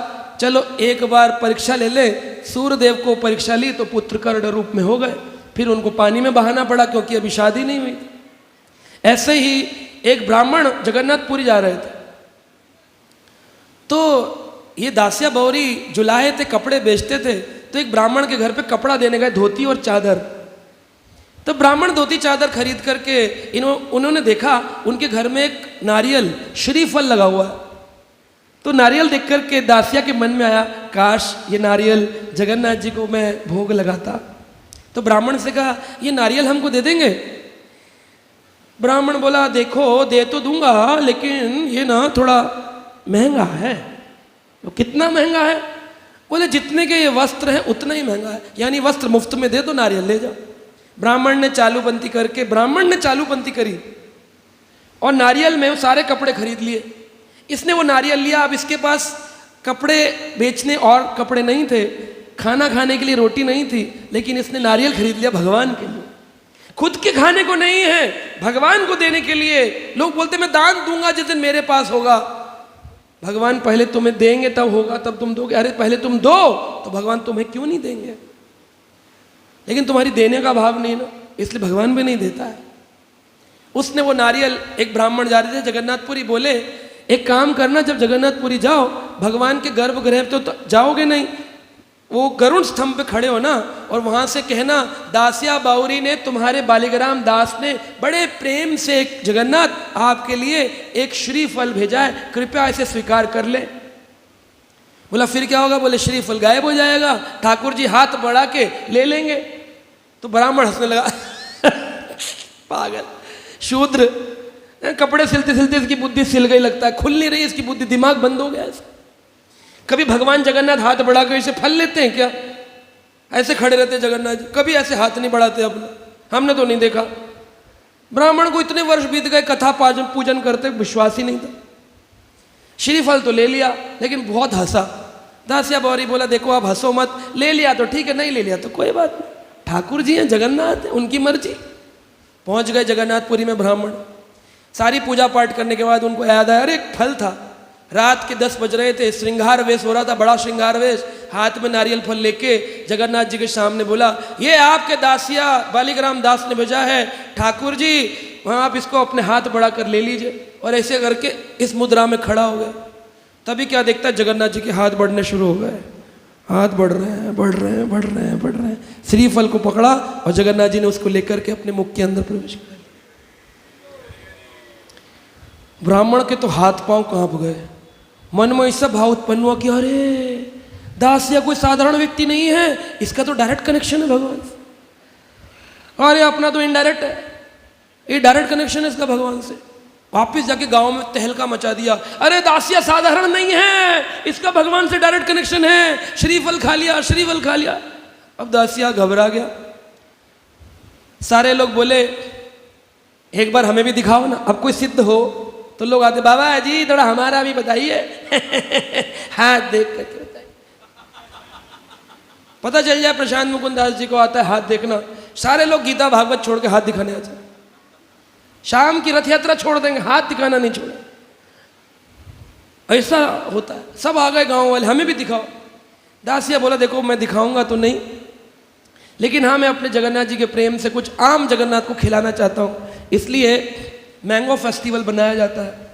चलो एक बार परीक्षा ले ले। सूर्यदेव को परीक्षा ली तो पुत्र कर्ण रूप में हो गए, फिर उनको पानी में बहाना पड़ा क्योंकि अभी शादी नहीं हुई। ऐसे ही एक ब्राह्मण जगन्नाथपुरी जा रहे थे, तो ये दासिया बावरी जुलाहे थे, कपड़े बेचते थे, तो एक ब्राह्मण के घर पे कपड़ा देने गए, धोती और चादर। तो ब्राह्मण धोती चादर खरीद करके उन्होंने देखा उनके घर में एक नारियल श्रीफल लगा हुआ है। तो नारियल देख करके दासिया के मन में आया काश ये नारियल जगन्नाथ जी को मैं भोग लगाता। तो ब्राह्मण से कहा ये नारियल हमको दे देंगे? ब्राह्मण बोला देखो दे तो दूंगा, लेकिन ये ना थोड़ा महंगा है। तो कितना महंगा है? बोले जितने के ये वस्त्र हैं उतना ही महंगा है, यानी वस्त्र मुफ्त में दे दो, नारियल ले जाओ। ब्राह्मण ने चालूपंथी करके, ब्राह्मण ने चालूपंथी करी और नारियल में वो सारे कपड़े खरीद लिए। इसने वो नारियल लिया, अब इसके पास कपड़े बेचने और कपड़े नहीं थे, खाना खाने के लिए रोटी नहीं थी, लेकिन इसने नारियल खरीद लिया भगवान के लिए। खुद के खाने को नहीं है, भगवान को देने के लिए। लोग बोलते मैं दान दूंगा जिस दिन मेरे पास होगा। भगवान पहले तुम्हें देंगे तब होगा, तब तुम दोगे। अरे पहले तुम दो तो भगवान तुम्हें क्यों नहीं देंगे? लेकिन तुम्हारी देने का भाव नहीं ना, इसलिए भगवान भी नहीं देता है। उसने वो नारियल, एक ब्राह्मण जा रहे थे जगन्नाथपुरी, बोले एक काम करना, जब जगन्नाथपुरी जाओ भगवान के गर्भगृह तो जाओगे नहीं, वो गरुड़ स्तंभ पे खड़े हो ना, और वहां से कहना दासिया बाउरी ने, तुम्हारे बालीग्राम दास ने बड़े प्रेम से जगन्नाथ आपके लिए एक श्रीफल भेजा है, कृपया इसे स्वीकार कर ले। बोला फिर क्या होगा? बोले श्रीफल गायब हो जाएगा, ठाकुर जी हाथ बढ़ा के ले लेंगे। तो ब्राह्मण हंसने लगा पागल शूद्र, कपड़े सिलते सिलते इसकी बुद्धि सिल गई, लगता है खुल नहीं रही इसकी बुद्धि, दिमाग बंद हो गया इसका। कभी भगवान जगन्नाथ हाथ बढ़ा कर इसे फल लेते हैं क्या? ऐसे खड़े रहते जगन्नाथ जी, कभी ऐसे हाथ नहीं बढ़ाते अपने, हमने तो नहीं देखा। ब्राह्मण को इतने वर्ष बीत गए कथा पूजन करते, विश्वास ही नहीं था। श्रीफल तो ले लिया, लेकिन बहुत हंसा। दासिया बाउरी बोला देखो आप हंसो मत, ले लिया तो ठीक है, नहीं ले लिया तो कोई बात नहीं, ठाकुर जी हैं, जगन्नाथ है, उनकी मर्जी। पहुंच गए जगन्नाथपुरी में ब्राह्मण। सारी पूजा पाठ करने के बाद उनको याद आया, अरे एक फल था। रात के 10 बज रहे थे, श्रृंगार वेश हो रहा था, बड़ा श्रृंगार वेश, हाथ में नारियल फल लेके जगन्नाथ जी के सामने बोला ये आपके दासिया बालीग्राम दास ने भेजा है, ठाकुर जी वहाँ आप इसको अपने हाथ बढ़ा कर ले लीजिए। और ऐसे करके इस मुद्रा में खड़ा हो गया। तभी क्या देखता है, जगन्नाथ जी के हाथ बढ़ने शुरू हो गए, हाथ बढ़ रहे हैं, बढ़ रहे हैं, बढ़ रहे हैं, बढ़ रहे हैं। श्रीफल को पकड़ा और जगन्नाथ जी ने उसको लेकर के अपने मुख के अंदर प्रवेश कर लिया। ब्राह्मण के तो हाथ पांव कांप गए, मन में ऐसा भाव उत्पन्न हुआ कि अरे दासिया कोई साधारण व्यक्ति नहीं है, इसका तो डायरेक्ट कनेक्शन है भगवान से। अरे अपना तो इनडायरेक्ट है, ये डायरेक्ट कनेक्शन है इसका भगवान से। वापिस जाके गांव में तहलका मचा दिया, अरे दासिया साधारण नहीं है, इसका भगवान से डायरेक्ट कनेक्शन है, श्रीफल खा लिया, श्रीफल खा लिया। अब दासिया घबरा गया। सारे लोग बोले एक बार हमें भी दिखाओ ना, अब कोई सिद्ध हो। तो लोग आते, बाबा जी थोड़ा हमारा भी बताइए हाथ देख करके बताइए। पता चल जाए प्रशांत मुकुंद दास जी को आता है हाथ देखना। सारे लोग गीता भागवत छोड़ के हाथ दिखाने आ जाए, शाम की रथ यात्रा छोड़ देंगे, हाथ दिखाना नहीं छोड़े। ऐसा होता है। सब आ गए गांव वाले, हमें भी दिखाओ। दासिया बोला देखो मैं दिखाऊंगा तो नहीं, लेकिन हाँ मैं अपने जगन्नाथ जी के प्रेम से कुछ आम जगन्नाथ को खिलाना चाहता हूँ, इसलिए मैंगो फेस्टिवल बनाया जाता है।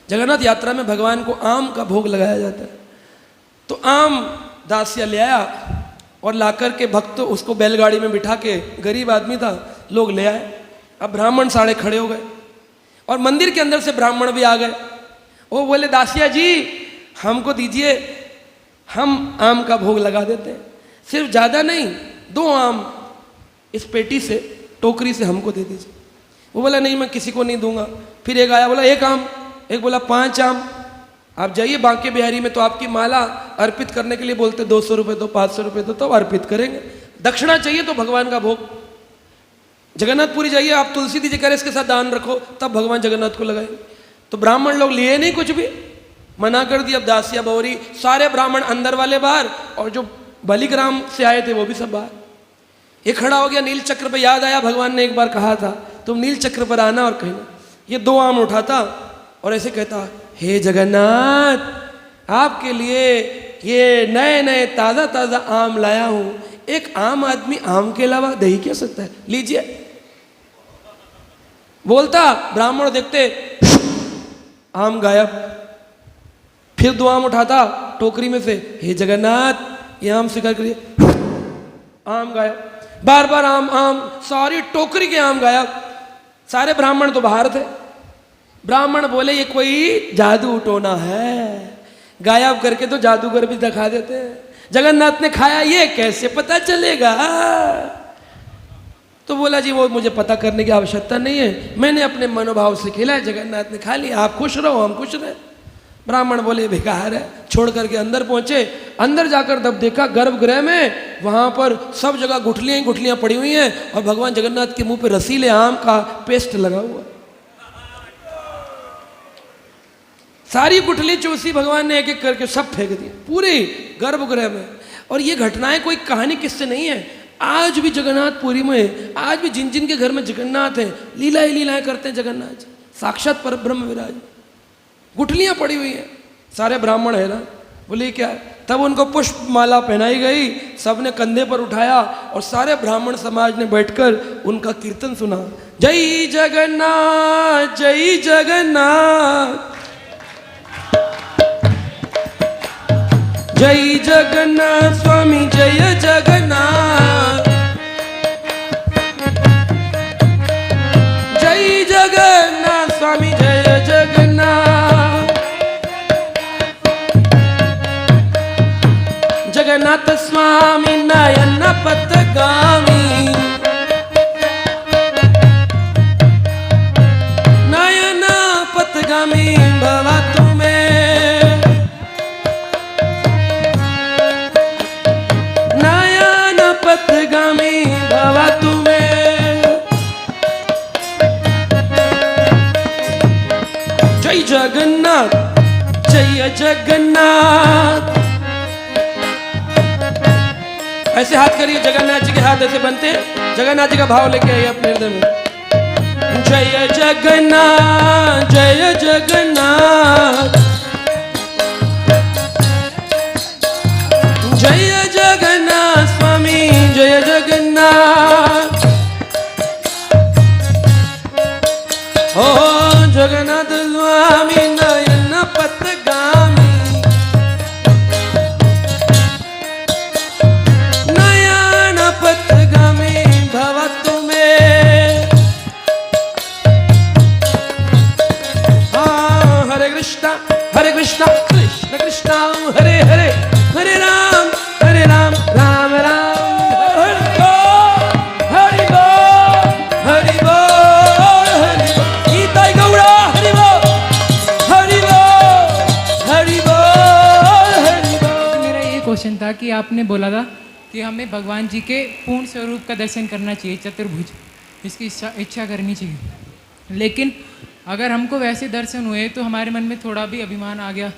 जगन्नाथ यात्रा में भगवान को आम का भोग लगाया जाता है। तो आम दासिया ले आया और लाकर के भक्त उसको बैलगाड़ी में बिठा के, गरीब आदमी था, लोग ले आए। अब ब्राह्मण साढ़े खड़े हो गए और मंदिर के अंदर से ब्राह्मण भी आ गए। वो बोले दासिया जी हमको दीजिए, हम आम का भोग लगा देते हैं, सिर्फ ज़्यादा नहीं, 2 आम इस पेटी से, टोकरी से हमको दे दीजिए। वो बोला नहीं मैं किसी को नहीं दूंगा। फिर एक आया बोला 1 आम, एक बोला 5 आम। आप जाइए बांके बिहारी में, तो आपकी माला अर्पित करने के लिए बोलते 200 रुपये दो, 500 रुपये दो, तो अर्पित करेंगे। दक्षिणा चाहिए तो भगवान का भोग। जगन्नाथपुरी जाइए, आप तुलसी दीजिए, कह रहे इसके साथ दान रखो, तब भगवान जगन्नाथ को लगाएंगे। तो ब्राह्मण लोग लिए नहीं, कुछ भी मना कर दिया। अब दासिया बाउरी, सारे ब्राह्मण अंदर वाले बाहर, और जो बालीग्राम से आए थे वो भी सब बाहर। ये खड़ा हो गया नील चक्र पे। याद आया भगवान ने एक बार कहा था तुम नील चक्र पर आना और कहना। ये 2 आम उठाता और ऐसे कहता, हे जगन्नाथ आपके लिए ये नए नए ताज़ा ताज़ा आम लाया हूं। एक आम आदमी आम के अलावा दही क्या सकता है, लीजिए। बोलता, ब्राह्मण देखते आम गायब। फिर 2 आम उठाता टोकरी में से, हे जगन्नाथ ये आम स्वीकार करिए, आम गायब। बार बार आम आम, सारी टोकरी के आम गायब। सारे ब्राह्मण तो बाहर थे। ब्राह्मण बोले ये कोई जादू टोना है, गायब करके तो जादूगर भी दिखा देते हैं। जगन्नाथ ने खाया, ये कैसे पता चलेगा? तो बोला जी वो मुझे पता करने की आवश्यकता नहीं है, मैंने अपने मनोभाव से खिलाया, जगन्नाथ ने खा लिया, आप खुश रहो हम खुश रहे। ब्राह्मण बोले बेकार है, छोड़ करके अंदर पहुंचे। अंदर जाकर तब देखा गर्भगृह में, वहां पर सब जगह गुठलियां ही गुठलियां पड़ी हुई हैं और भगवान जगन्नाथ के मुंह पे रसीले आम का पेस्ट लगा हुआ। सारी गुठली चूसी भगवान ने एक एक करके सब फेंक दी पूरे गर्भगृह में। और ये घटनाएं कोई कहानी किससे नहीं है, आज भी जगन्नाथपुरी में, आज भी जिन जिन के घर में जगन्नाथ हैं, लीलाएं लीलाएं करते हैं जगन्नाथ जी, साक्षात परब्रह्म विराज, गुठलियां पड़ी हुई हैं, सारे ब्राह्मण है ना। बोले क्या? तब उनको पुष्प माला पहनाई गई, सबने कंधे पर उठाया और सारे ब्राह्मण समाज ने बैठकर उनका कीर्तन सुना, जय जगन्नाथ जय जगन्नाथ, जय जगन्नाथ स्वामी जय जगन्नाथ, जय जगन्नाथ स्वामी जय जगन्नाथ, जगन्नाथ स्वामी नयन पथगामी, नयन पथगामी भवा तुम्हें, नयन पथगामी भवा तुम्हें, जय जगन्नाथ जय जगन्नाथ। ऐसे हाथ करिए, जगन्नाथ जी के हाथ ऐसे बनते हैं, जगन्नाथ जी का भाव लेके आइए अपने हृदय में, जय जगन्नाथ जय जगन्नाथ, जय जगन्नाथ स्वामी जय जगन्नाथ, ओ जगन्नाथ स्वामी नयन पथगामी, पथगामी भवा तुम्हें, हाँ हरे कृष्णा कृष्ण कृष्ण हरे हरे, हरे राम राम राम हरे बोल, हरि बोल हरि बोल हरि बोल, गीताई गौड़ा हरि बोल हरि बोल हरि बोल हरि बोल। मेरा ये क्वेश्चन था कि आपने बोला था कि हमें भगवान जी के पूर्ण स्वरूप का दर्शन करना चाहिए, चतुर्भुज, इसकी इच्छा करनी चाहिए, लेकिन अगर हमको वैसे दर्शन हुए तो हमारे मन में थोड़ा भी अभिमान आ गया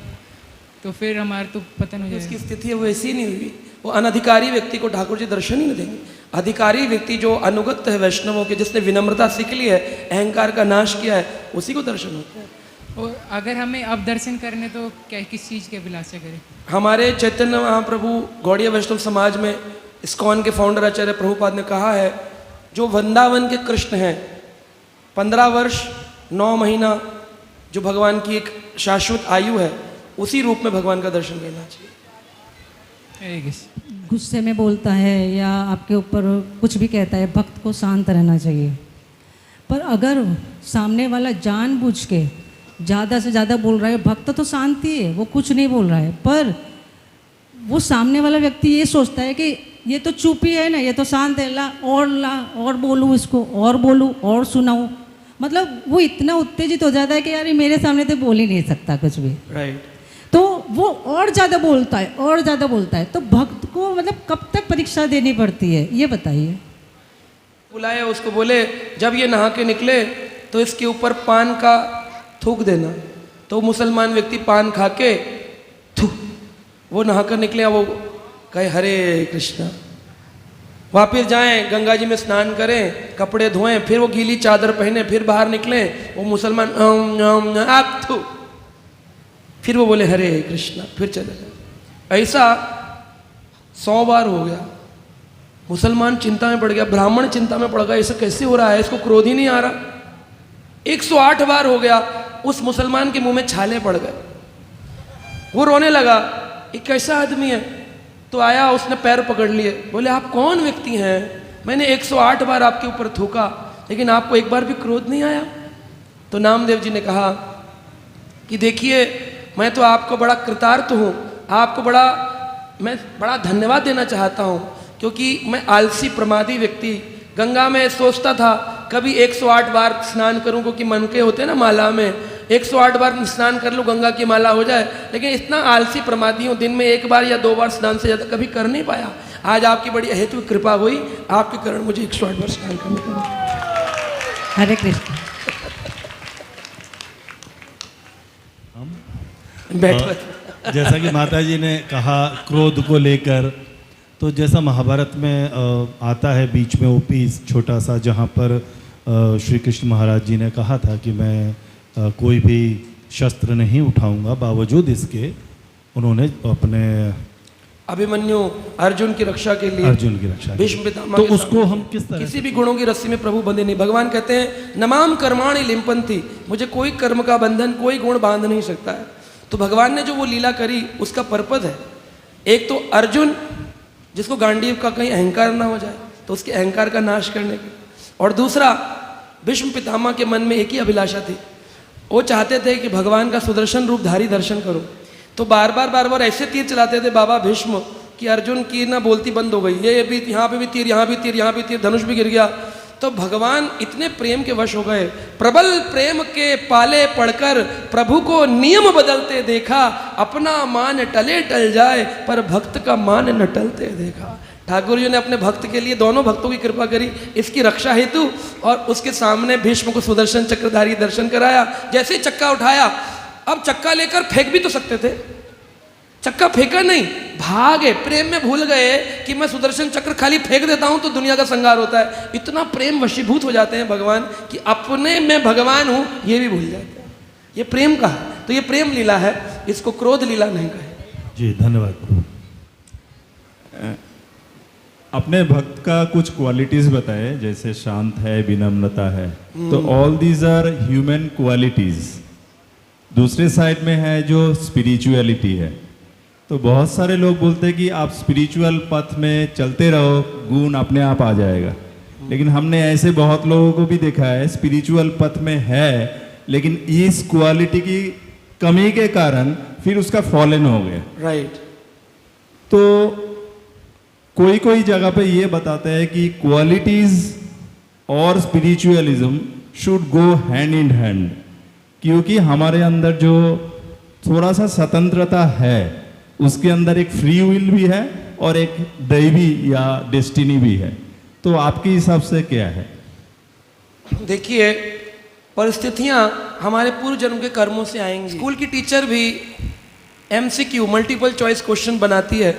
तो फिर हमारे तो पतन हो जाएगा। उसकी स्थिति है वो ऐसी नहीं हुई, वो अनधिकारी व्यक्ति को ठाकुर जी दर्शन ही नहीं देंगे। अधिकारी व्यक्ति जो अनुगत है वैष्णवों के, जिसने विनम्रता सीख ली है, अहंकार का नाश किया है, उसी को दर्शन होता है। और अगर हमें अब दर्शन करने तो क्या, किस चीज़ की अभिलाषा करें? हमारे चैतन्य महाप्रभु गौड़ीय वैष्णव समाज में इस्कॉन के फाउंडर आचार्य प्रभुपाद ने कहा है, जो वृंदावन के कृष्ण हैं, 15 वर्ष 9 महीना जो भगवान की एक शाश्वत आयु है, उसी रूप में भगवान का दर्शन करना चाहिए। गुस्से में बोलता है या आपके ऊपर कुछ भी कहता है, भक्त को शांत रहना चाहिए। पर अगर सामने वाला जानबूझ के ज़्यादा से ज़्यादा बोल रहा है, भक्त तो शांति है, वो कुछ नहीं बोल रहा है, पर वो सामने वाला व्यक्ति ये सोचता है कि ये तो चुप ही है ना, ये तो शांत है, ला और बोलूँ इसको, और बोलूँ और सुनाऊँ, मतलब वो इतना उत्तेजित हो जाता है कि यार ये मेरे सामने तो बोल ही नहीं सकता कुछ भी, राइट। तो वो और ज़्यादा बोलता है और ज़्यादा बोलता है, तो भक्त को मतलब कब तक परीक्षा देनी पड़ती है, ये बताइए। बुलाया उसको, बोले जब ये नहा के निकले तो इसके ऊपर पान का थूक देना, तो मुसलमान व्यक्ति पान खा के थू, वो नहाकर निकले, वो कहे हरे कृष्णा, वापिस जाएं गंगा जी में स्नान करें, कपड़े धोएं, फिर वो गीली चादर पहने, फिर बाहर निकले, वो मुसलमान आप थू, फिर वो बोले हरे कृष्णा, फिर चले गए। ऐसा 100 बार हो गया। मुसलमान चिंता में पड़ गया, ब्राह्मण चिंता में पड़ गया, ऐसा कैसे हो रहा है, इसको क्रोध ही नहीं आ रहा। 108 बार हो गया, उस मुसलमान के मुंह में छाले पड़ गए, वो रोने लगा, ये कैसा आदमी है। तो आया, उसने पैर पकड़ लिए, बोले आप कौन व्यक्ति हैं, मैंने 108 बार आपके ऊपर थूका, लेकिन आपको एक बार भी क्रोध नहीं आया। तो नामदेव जी ने कहा कि देखिए, मैं तो आपको बड़ा कृतार्थ हूँ, आपको मैं बड़ा धन्यवाद देना चाहता हूँ, क्योंकि मैं आलसी प्रमादी व्यक्ति गंगा में सोचता था कभी 108 बार स्नान करूं, क्योंकि मन के होते हैं ना माला में, 108 बार स्नान कर लूँ गंगा की माला हो जाए, लेकिन इतना आलसी प्रमादी हूँ, दिन में 1 बार या 2 बार स्नान से ज़्यादा कभी कर नहीं पाया। आज आपकी बड़ी अहेतु कृपा हुई, आपके कारण मुझे 108 बार स्नान करने का। हरे कृष्ण। बैठ जैसा कि माता जी ने कहा क्रोध को लेकर, तो जैसा महाभारत में आता है बीच में वो पीस छोटा सा जहाँ पर श्री कृष्ण महाराज जी ने कहा था कि मैं कोई भी शस्त्र नहीं उठाऊंगा, बावजूद इसके उन्होंने अपने अभिमन्यु अर्जुन की रक्षा के लिए, अर्जुन की रक्षा की। भीष्म पितामह तो के उसको सामने हम किस तरह किसी भी गुणों की रस्सी में प्रभु बंधे नहीं। भगवान कहते हैं नमाम कर्माणि लिम्पन्ति, मुझे कोई कर्म का बंधन, कोई गुण बांध नहीं सकता है। तो भगवान ने जो वो लीला करी उसका पर्पज है, एक तो अर्जुन जिसको गांडीव का कहीं अहंकार ना हो जाए तो उसके अहंकार का नाश करने के, और दूसरा भीष्म पितामह के मन में एक ही अभिलाषा थी, वो चाहते थे कि भगवान का सुदर्शन रूपधारी दर्शन करो। तो बार बार ऐसे तीर चलाते थे बाबा भीष्म कि अर्जुन की ना बोलती बंद हो गई, ये भी यहाँ पे भी तीर, यहाँ भी तीर, यहाँ भी तीर, धनुष भी गिर गया। तो भगवान इतने प्रेम के वश हो गए, प्रबल प्रेम के पाले पड़कर प्रभु को नियम बदलते देखा, अपना मान टले टल जाए पर भक्त का मान न टलते देखा। ठाकुर जी ने अपने भक्त के लिए दोनों भक्तों की कृपा करी, इसकी रक्षा हेतु, और उसके सामने भीष्म को सुदर्शन चक्रधारी दर्शन कराया। जैसे ही चक्का उठाया, अब चक्का लेकर फेंक भी तो सकते थे, चक्का फेंका नहीं, भागे, प्रेम में भूल गए कि मैं सुदर्शन चक्र खाली फेंक देता हूं तो दुनिया का संहार होता है। इतना प्रेम वशीभूत हो जाते हैं भगवान कि अपने में भगवान हूं ये भी भूल जाते हैं। ये प्रेम का है, तो ये प्रेम लीला है, इसको क्रोध लीला नहीं कहे। जी धन्यवाद प्रभु। अपने भक्त का कुछ क्वालिटीज बताए, जैसे शांत है, विनम्रता है, तो all these are human qualities. दूसरे साइड में है जो स्पिरिचुअलिटी है, तो बहुत सारे लोग बोलते हैं कि आप स्पिरिचुअल पथ में चलते रहो, गुण अपने आप आ जाएगा। लेकिन हमने ऐसे बहुत लोगों को भी देखा है स्पिरिचुअल पथ में है, लेकिन इस क्वालिटी की कमी के कारण फिर उसका फॉलन हो गया। राइट। तो कोई कोई जगह पे ये बताते हैं कि क्वालिटीज और spiritualism should go hand in hand, क्योंकि हमारे अंदर जो थोड़ा सा स्वतंत्रता है उसके अंदर एक फ्री विल भी है और एक दैवी या डेस्टिनी भी है। तो आपके हिसाब से क्या है? देखिए, परिस्थितियां हमारे पूर्व जन्म के कर्मों से आएंगी। स्कूल की टीचर भी MCQ मल्टीपल चॉइस क्वेश्चन बनाती है,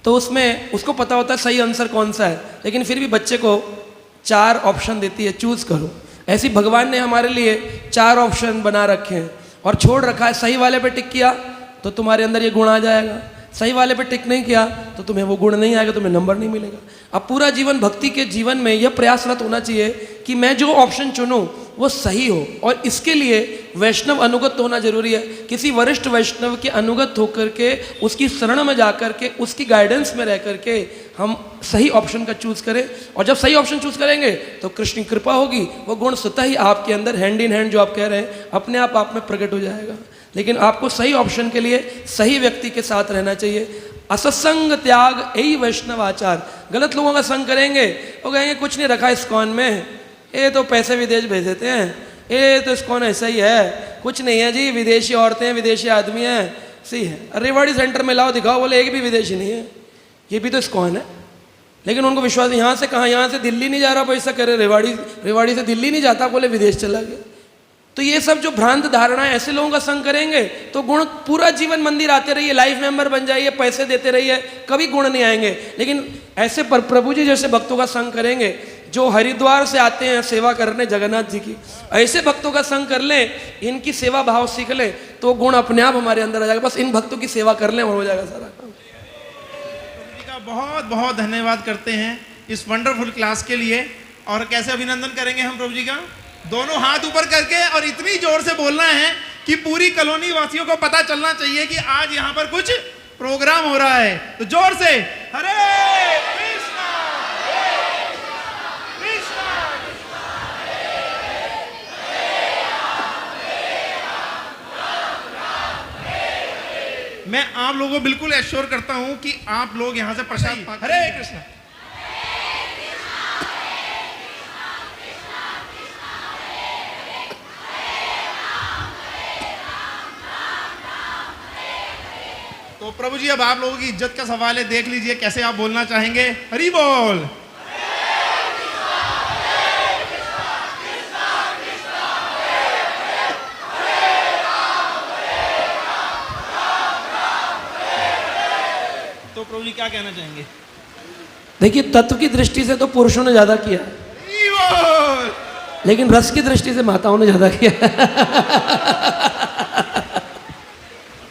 तो उसमें उसको पता होता है सही आंसर कौन सा है, लेकिन फिर भी बच्चे को 4 ऑप्शन देती है, चूज करो। ऐसी भगवान ने हमारे लिए 4 ऑप्शन बना रखे हैं और छोड़ रखा है, सही वाले पे टिक किया तो तुम्हारे अंदर ये गुण आ जाएगा, सही वाले पे टिक नहीं किया तो तुम्हें वो गुण नहीं आएगा, तुम्हें नंबर नहीं मिलेगा। अब पूरा जीवन भक्ति के जीवन में यह प्रयासरत होना चाहिए कि मैं जो ऑप्शन चुनूं वो सही हो, और इसके लिए वैष्णव अनुगत होना जरूरी है। किसी वरिष्ठ वैष्णव के अनुगत होकर के, उसकी शरण में जाकर के, उसकी गाइडेंस में रह करके हम सही ऑप्शन का चूज करें, और जब सही ऑप्शन चूज करेंगे तो कृष्ण की कृपा होगी, वो गुण स्वतः ही आपके अंदर हैंड इन हैंड जो आप कह रहे हैं अपने आप में प्रकट हो जाएगा। लेकिन आपको सही ऑप्शन के लिए सही व्यक्ति के साथ रहना चाहिए। असत्संग त्याग यही वैष्णव आचार। गलत लोगों का संग करेंगे, वो कहेंगे कुछ नहीं रखा इस्कॉन में, ये तो पैसे विदेश भेज देते हैं, ये तो इस्कॉन ऐसा ही है, कुछ नहीं है जी, विदेशी औरतें हैं, विदेशी आदमी हैं, सही है। रेवाड़ी सेंटर में लाओ दिखाओ, बोले एक भी विदेशी नहीं है, ये भी तो इस्कॉन है। लेकिन उनको विश्वास, यहाँ से कहाँ, यहाँ से दिल्ली नहीं जा रहा पैसा, करे रेवाड़ी से दिल्ली नहीं जाता, बोले विदेश चला गया। तो ये सब जो भ्रांत धारणाएं, ऐसे लोगों का संग करेंगे तो गुण, पूरा जीवन मंदिर आते रहिए, लाइफ मेंबर बन जाइए, पैसे देते रहिए, कभी गुण नहीं आएंगे। लेकिन ऐसे प्रभु जी जैसे भक्तों का संग करेंगे जो हरिद्वार से आते हैं सेवा करने जगन्नाथ जी की, ऐसे भक्तों का संग कर लें, इनकी सेवा भाव सीख लें, तो गुण अपने आप हमारे अंदर आ जाएगा। बस इन भक्तों की सेवा कर लें, हो जाएगा सारा काम। प्रभु जी का बहुत बहुत धन्यवाद करते हैं इस वंडरफुल क्लास के लिए। और कैसे अभिनंदन करेंगे हम प्रभु जी का? दोनों हाथ ऊपर करके और इतनी जोर से बोलना है कि पूरी कॉलोनी वासियों को पता चलना चाहिए कि आज यहाँ पर कुछ प्रोग्राम हो रहा है। तो जोर से हरे कृष्णा कृष्णा मैं आप लोगों को बिल्कुल एश्योर करता हूं कि आप लोग यहां से प्रसाद हरे कृष्णा तो प्रभु जी अब आप लोगों की इज्जत का सवाल है, देख लीजिए कैसे आप बोलना चाहेंगे। हरि बोल। तो प्रभु जी क्या कहना चाहेंगे? देखिए, तत्व की दृष्टि से तो पुरुषों ने ज़्यादा किया, ईवो! लेकिन रस की दृष्टि से माताओं ने ज़्यादा किया।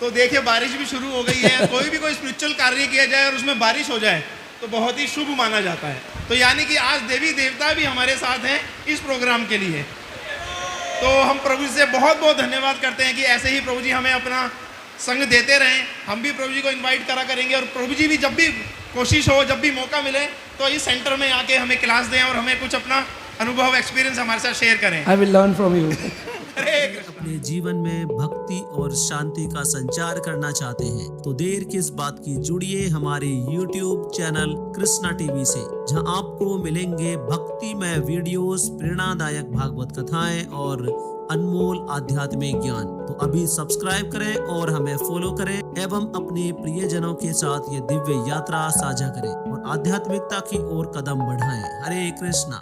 तो देखिए, बारिश भी शुरू हो गई है। कोई स्पिरिचुअल कार्य किया जाए और उसमें बारिश हो जाए तो बहुत ही शुभ माना जाता है। तो यानी कि आज देवी देवता भी हमारे साथ हैं इस प्रोग्राम के लिए। तो हम प्रभु जी से बहुत बहुत धन्यवाद करते हैं कि ऐसे ही प्रभु जी हमें अपना संग देते रहें। हम भी प्रभु जी को इनवाइट करा करेंगे, और प्रभु जी भी जब भी कोशिश हो, जब भी मौका मिले, तो इस सेंटर में आके हमें क्लास दें और हमें कुछ अपना अनुभव, एक्सपीरियंस हमारे साथ शेयर करें। I will learn from you. अपने जीवन में भक्ति और शांति का संचार करना चाहते हैं तो देर किस बात की, जुड़िए हमारे YouTube चैनल कृष्णा टीवी से, जहां आपको मिलेंगे भक्तिमय वीडियोस, प्रेरणादायक भागवत कथाएं और अनमोल आध्यात्मिक ज्ञान। तो अभी सब्सक्राइब करें और हमें फॉलो करें एवं अपने प्रियजनों के साथ ये दिव्य यात्रा साझा करें और आध्यात्मिकता की ओर कदम बढ़ाएं। हरे कृष्णा।